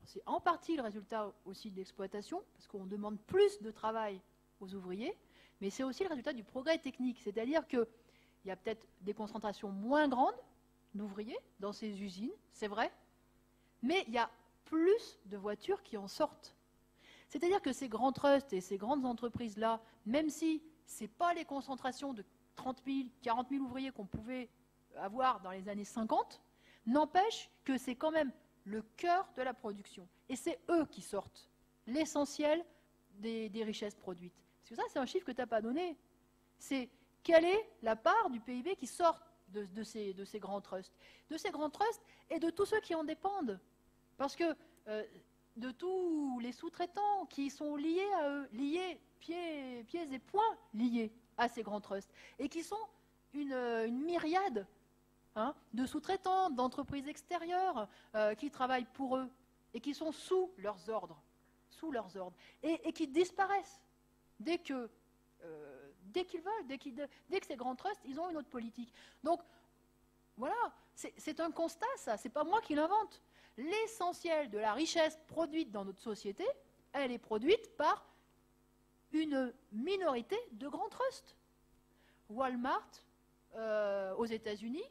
Speaker 3: C'est en partie le résultat aussi de l'exploitation, parce qu'on demande plus de travail aux ouvriers, mais c'est aussi le résultat du progrès technique. C'est-à-dire qu'il y a peut-être des concentrations moins grandes d'ouvriers dans ces usines, c'est vrai, mais il y a plus de voitures qui en sortent. C'est-à-dire que ces grands trusts et ces grandes entreprises-là, même si ce n'est pas les concentrations de 30 000, 40 000 ouvriers qu'on pouvait avoir dans les années 50, n'empêche que c'est quand même le cœur de la production. Et c'est eux qui sortent l'essentiel des richesses produites. Parce que ça, c'est un chiffre que tu n'as pas donné. C'est quelle est la part du PIB qui sort de ces grands trusts. De ces grands trusts et de tous ceux qui en dépendent. Parce que de tous les sous-traitants qui sont liés à eux, liés, pieds et poings liés à ces grands trusts, et qui sont une myriade de sous-traitants, d'entreprises extérieures qui travaillent pour eux et qui sont sous leurs ordres, et qui disparaissent dès qu'ils veulent, dès que ces grands trusts, ils ont une autre politique. Donc, voilà, c'est un constat, ça, c'est pas moi qui l'invente. L'essentiel de la richesse produite dans notre société, elle est produite par une minorité de grands trusts. Walmart, aux États-Unis,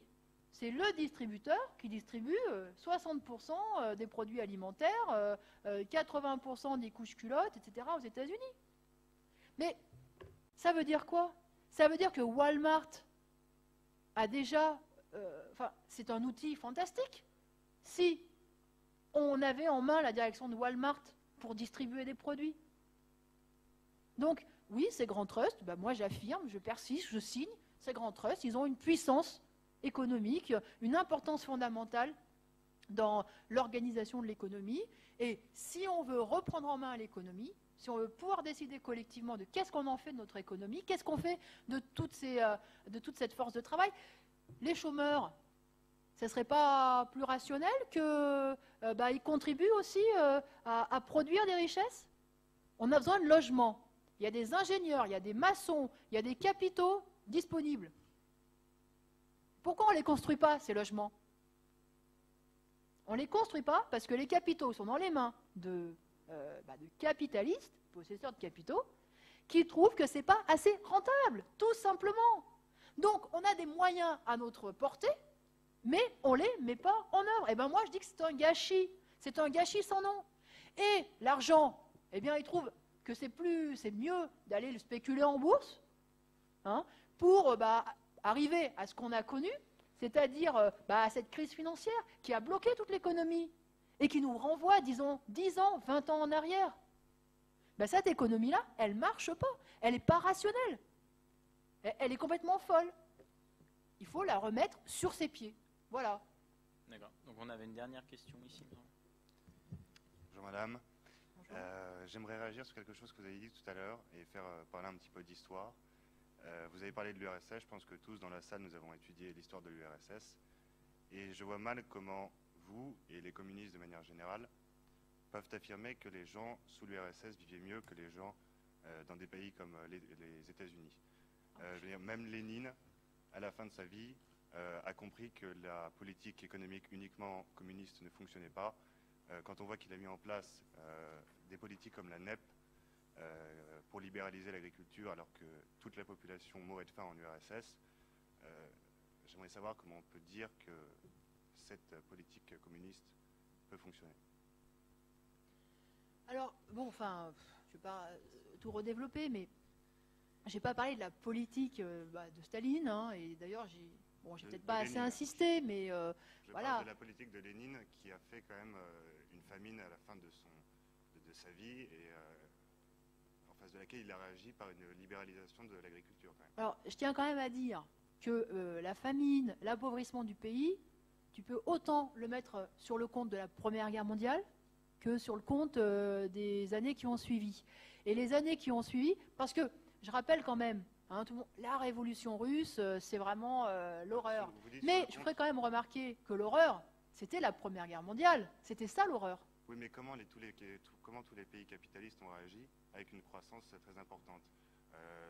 Speaker 3: c'est le distributeur qui distribue 60% des produits alimentaires, 80% des couches culottes, etc. aux États-Unis. Mais ça veut dire quoi? Ça veut dire que Walmart a déjà... c'est un outil fantastique. Si on avait en main la direction de Walmart pour distribuer des produits. Donc, oui, ces grands trusts, moi j'affirme, je persiste, je signe, ces grands trusts, ils ont une puissance économique, une importance fondamentale dans l'organisation de l'économie. Et si on veut reprendre en main l'économie, si on veut pouvoir décider collectivement de qu'est-ce qu'on en fait de notre économie, qu'est-ce qu'on fait de toute cette force de travail, les chômeurs, ce ne serait pas plus rationnel qu'ils contribuent aussi à produire des richesses? On a besoin de logements. Il y a des ingénieurs, il y a des maçons, il y a des capitaux disponibles. Pourquoi on ne les construit pas, ces logements? On ne les construit pas parce que les capitaux sont dans les mains de de capitalistes, possesseurs de capitaux, qui trouvent que ce n'est pas assez rentable, tout simplement. Donc, on a des moyens à notre portée, mais on ne les met pas en œuvre. Et bien moi, je dis que c'est un gâchis sans nom. Et l'argent, eh bien, ils trouvent que c'est mieux d'aller le spéculer en bourse, hein, pour arriver à ce qu'on a connu, c'est-à-dire à cette crise financière qui a bloqué toute l'économie et qui nous renvoie, disons, 10 ans, 20 ans en arrière. Cette économie-là, elle ne marche pas, elle n'est pas rationnelle, elle est complètement folle. Il faut la remettre sur ses pieds. Voilà.
Speaker 4: D'accord. Donc on avait une dernière question ici.
Speaker 11: Bonjour madame.
Speaker 3: Bonjour.
Speaker 11: J'aimerais réagir sur quelque chose que vous avez dit tout à l'heure et faire parler un petit peu d'histoire. Vous avez parlé de l'URSS, je pense que tous dans la salle nous avons étudié l'histoire de l'URSS et je vois mal comment vous et les communistes de manière générale peuvent affirmer que les gens sous l'URSS vivaient mieux que les gens dans des pays comme les États-Unis. Je veux dire, même Lénine, à la fin de sa vie, a compris que la politique économique uniquement communiste ne fonctionnait pas. Quand on voit qu'il a mis en place des politiques comme la NEP pour libéraliser l'agriculture alors que toute la population mourait de faim en URSS, j'aimerais savoir comment on peut dire que cette politique communiste peut fonctionner.
Speaker 3: Alors, bon, enfin, je ne vais pas tout redévelopper, mais je n'ai pas parlé de la politique de Staline, hein, et d'ailleurs, j'ai peut-être pas assez insisté, mais
Speaker 11: je
Speaker 3: voilà.
Speaker 11: parle de la politique de Lénine qui a fait quand même une famine à la fin de sa vie et en face de laquelle il a réagi par une libéralisation de l'agriculture.
Speaker 3: Alors, je tiens quand même à dire que la famine, l'appauvrissement du pays, tu peux autant le mettre sur le compte de la Première Guerre mondiale que sur le compte des années qui ont suivi. Et les années qui ont suivi, parce que je rappelle quand même, hein, tout le monde, la révolution russe, c'est vraiment l'horreur. Mais je ferai quand même remarquer que l'horreur, c'était la Première Guerre mondiale. C'était ça l'horreur.
Speaker 11: Oui, mais comment tous les pays capitalistes ont réagi avec une croissance très importante?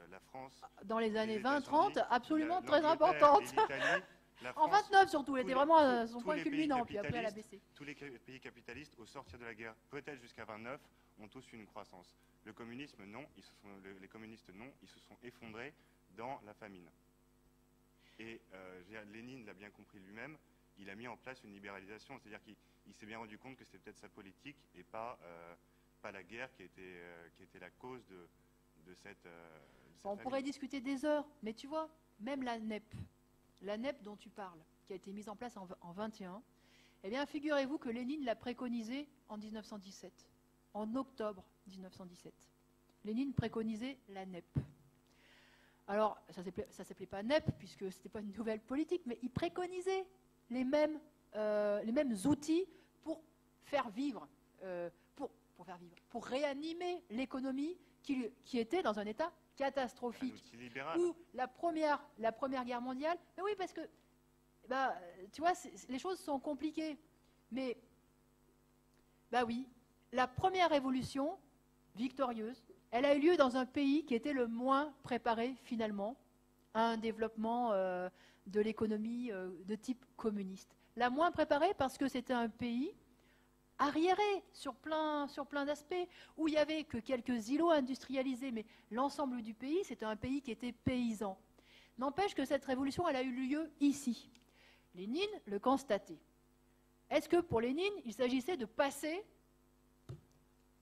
Speaker 11: La France...
Speaker 3: Dans les années
Speaker 11: les
Speaker 3: 20-30, absolument très
Speaker 11: l'Angleterre
Speaker 3: importante.
Speaker 11: et l'Italie, la
Speaker 3: En
Speaker 11: France,
Speaker 3: 29 surtout, elle était vraiment à son
Speaker 11: tous
Speaker 3: point
Speaker 11: les
Speaker 3: culminant,
Speaker 11: pays
Speaker 3: puis après elle a baissé.
Speaker 11: Tous les pays capitalistes, au sortir de la guerre, peut-être jusqu'à 29, ont tous eu une croissance. Le communisme, non. Les communistes, non. Ils se sont effondrés dans la famine. Et Lénine l'a bien compris lui-même. Il a mis en place une libéralisation. C'est-à-dire qu'il s'est bien rendu compte que c'était peut-être sa politique et pas la guerre qui était la cause de cette
Speaker 3: On pourrait discuter des heures, mais tu vois, même la NEP dont tu parles, qui a été mise en place en 21, eh bien, figurez-vous que Lénine l'a préconisée en 1917, en octobre 1917. Lénine préconisait la NEP. Alors, ça s'appelait pas NEP, puisque c'était pas une nouvelle politique, mais il préconisait les mêmes outils pour faire vivre, pour réanimer l'économie qui était dans un état catastrophique. Où la première guerre mondiale, mais oui, parce que tu vois, les choses sont compliquées. Mais oui, la première révolution victorieuse, elle a eu lieu dans un pays qui était le moins préparé finalement à un développement de l'économie de type communiste. La moins préparée parce que c'était un pays arriéré sur plein d'aspects, où il n'y avait que quelques îlots industrialisés, mais l'ensemble du pays, c'était un pays qui était paysan. N'empêche que cette révolution, elle a eu lieu ici. Lénine le constatait. Est-ce que pour Lénine, il s'agissait de passer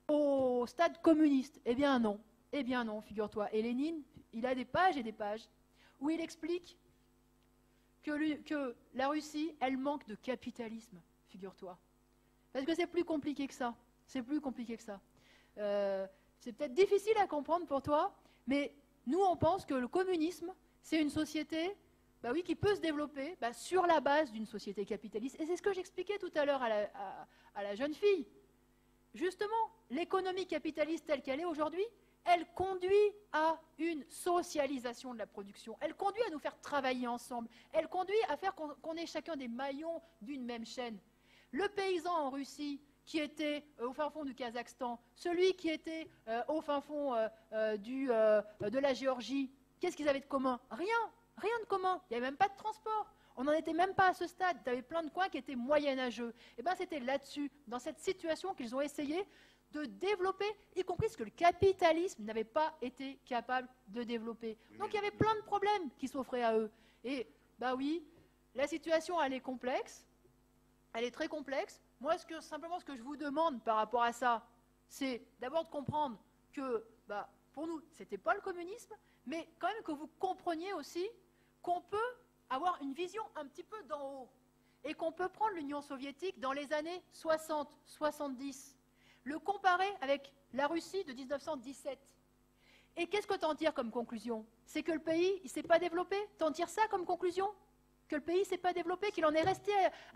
Speaker 3: au stade communiste? Eh bien non, figure-toi. Et Lénine, il a des pages et des pages où il explique que la Russie, elle manque de capitalisme, figure-toi. Parce que c'est plus compliqué que ça. C'est peut-être difficile à comprendre pour toi, mais nous, on pense que le communisme, c'est une société qui peut se développer sur la base d'une société capitaliste. Et c'est ce que j'expliquais tout à l'heure à la jeune fille. Justement, l'économie capitaliste telle qu'elle est aujourd'hui, elle conduit à une socialisation de la production. Elle conduit à nous faire travailler ensemble. Elle conduit à faire qu'on ait chacun des maillons d'une même chaîne. Le paysan en Russie qui était au fin fond du Kazakhstan, celui qui était au fin fond de la Géorgie, qu'est-ce qu'ils avaient de commun? Rien de commun. Il n'y avait même pas de transport. On n'en était même pas à ce stade. Tu avais plein de coins qui étaient moyenâgeux. Et bien, c'était là-dessus, dans cette situation, qu'ils ont essayé de développer, y compris ce que le capitalisme n'avait pas été capable de développer. Donc, il y avait plein de problèmes qui s'offraient à eux. Et, bah oui, la situation, elle est complexe. Elle est très complexe. Moi, simplement, ce que je vous demande par rapport à ça, c'est d'abord de comprendre que, bah, pour nous, ce n'était pas le communisme, mais quand même que vous compreniez aussi qu'on peut avoir une vision un petit peu d'en haut et qu'on peut prendre l'Union soviétique dans les années 60-70, le comparer avec la Russie de 1917. Et qu'est-ce que tu en tires comme conclusion? C'est que le pays, il ne s'est pas développé? Tu en tires ça comme conclusion? Que le pays ne s'est pas développé, qu'il en est resté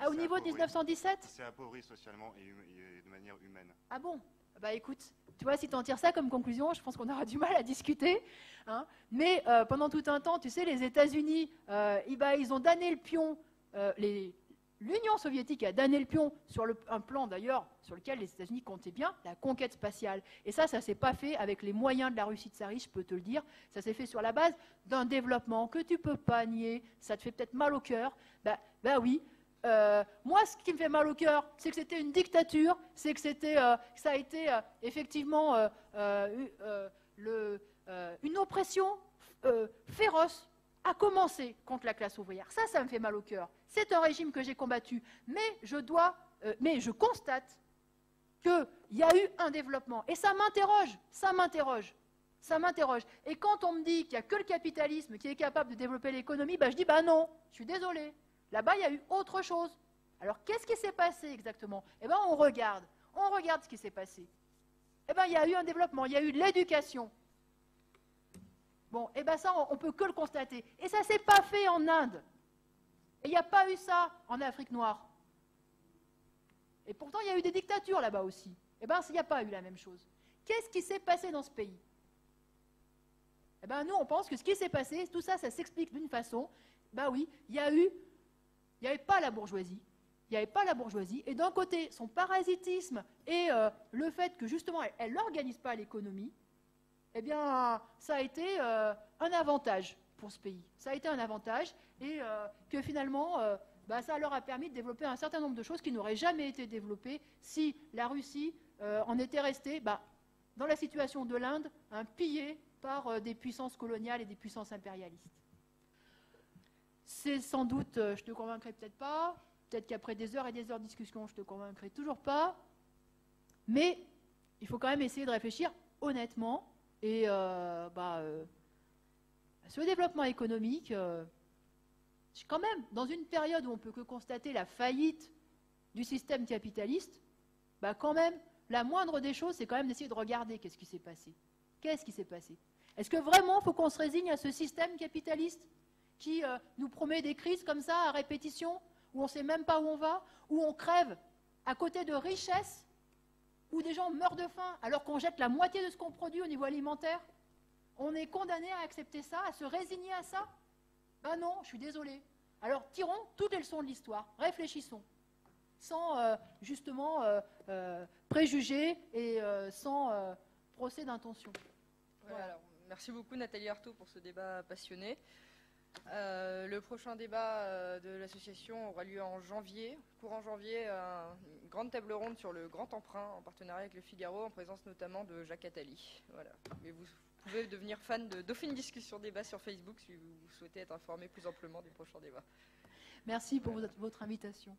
Speaker 3: au niveau de 1917?
Speaker 11: C'est appauvri socialement et de manière humaine.
Speaker 3: Ah bon? Bah écoute, tu vois, si tu en tires ça comme conclusion, je pense qu'on aura du mal à discuter. Hein. Mais pendant tout un temps, tu sais, les États-Unis, ils ont damné le pion, l'Union soviétique a damné le pion sur un plan d'ailleurs sur lequel les États-Unis comptaient bien, la conquête spatiale. Et ça ne s'est pas fait avec les moyens de la Russie tsariste, je peux te le dire. Ça s'est fait sur la base d'un développement que tu ne peux pas nier. Ça te fait peut-être mal au cœur. Bah oui. Moi, ce qui me fait mal au cœur, c'est que c'était une dictature, c'est que ça a été effectivement une oppression féroce à commencer contre la classe ouvrière. Ça me fait mal au cœur. C'est un régime que j'ai combattu, mais je constate qu'il y a eu un développement. Et ça m'interroge. Et quand on me dit qu'il n'y a que le capitalisme qui est capable de développer l'économie, je dis non, je suis désolé. Là-bas, il y a eu autre chose. Alors, qu'est-ce qui s'est passé exactement? Eh bien, on regarde ce qui s'est passé. Eh bien, il y a eu un développement, il y a eu de l'éducation. Bon, eh bien ça, on ne peut que le constater. Et ça ne s'est pas fait en Inde. Et il n'y a pas eu ça en Afrique noire. Et pourtant, il y a eu des dictatures là-bas aussi. Eh bien, il n'y a pas eu la même chose. Qu'est-ce qui s'est passé dans ce pays? Eh bien, nous, on pense que ce qui s'est passé, tout ça, ça s'explique d'une façon. Ben oui, il n'y avait pas la bourgeoisie. Il n'y avait pas la bourgeoisie. Et d'un côté, son parasitisme et le fait que, justement, elle n'organise pas l'économie, eh bien, ça a été un avantage pour ce pays. Ça a été un avantage et que finalement, ça leur a permis de développer un certain nombre de choses qui n'auraient jamais été développées si la Russie en était restée dans la situation de l'Inde, pillée par des puissances coloniales et des puissances impérialistes. C'est sans doute, je te convaincrai peut-être pas, peut-être qu'après des heures et des heures de discussion, je te convaincrai toujours pas, mais il faut quand même essayer de réfléchir honnêtement. Et ce développement économique, quand même, dans une période où on ne peut que constater la faillite du système capitaliste, quand même, la moindre des choses, c'est quand même d'essayer de regarder qu'est-ce qui s'est passé. Qu'est-ce qui s'est passé? Est-ce que vraiment il faut qu'on se résigne à ce système capitaliste qui nous promet des crises comme ça à répétition, où on ne sait même pas où on va, où on crève à côté de richesses, où des gens meurent de faim alors qu'on jette la moitié de ce qu'on produit au niveau alimentaire? On est condamné à accepter ça, à se résigner à ça? Ben non, je suis désolée. Alors tirons toutes les leçons de l'histoire, réfléchissons, sans justement préjugés et sans procès d'intention.
Speaker 1: Voilà. Alors, merci beaucoup Nathalie Arthaud pour ce débat passionné. Le prochain débat de l'association aura lieu en janvier, courant janvier, une grande table ronde sur le grand emprunt en partenariat avec le Figaro, en présence notamment de Jacques Attali. Voilà. Mais vous pouvez devenir fan de Dauphine Discussion Débat sur Facebook si vous souhaitez être informé plus amplement du prochain débat.
Speaker 3: Merci pour votre invitation.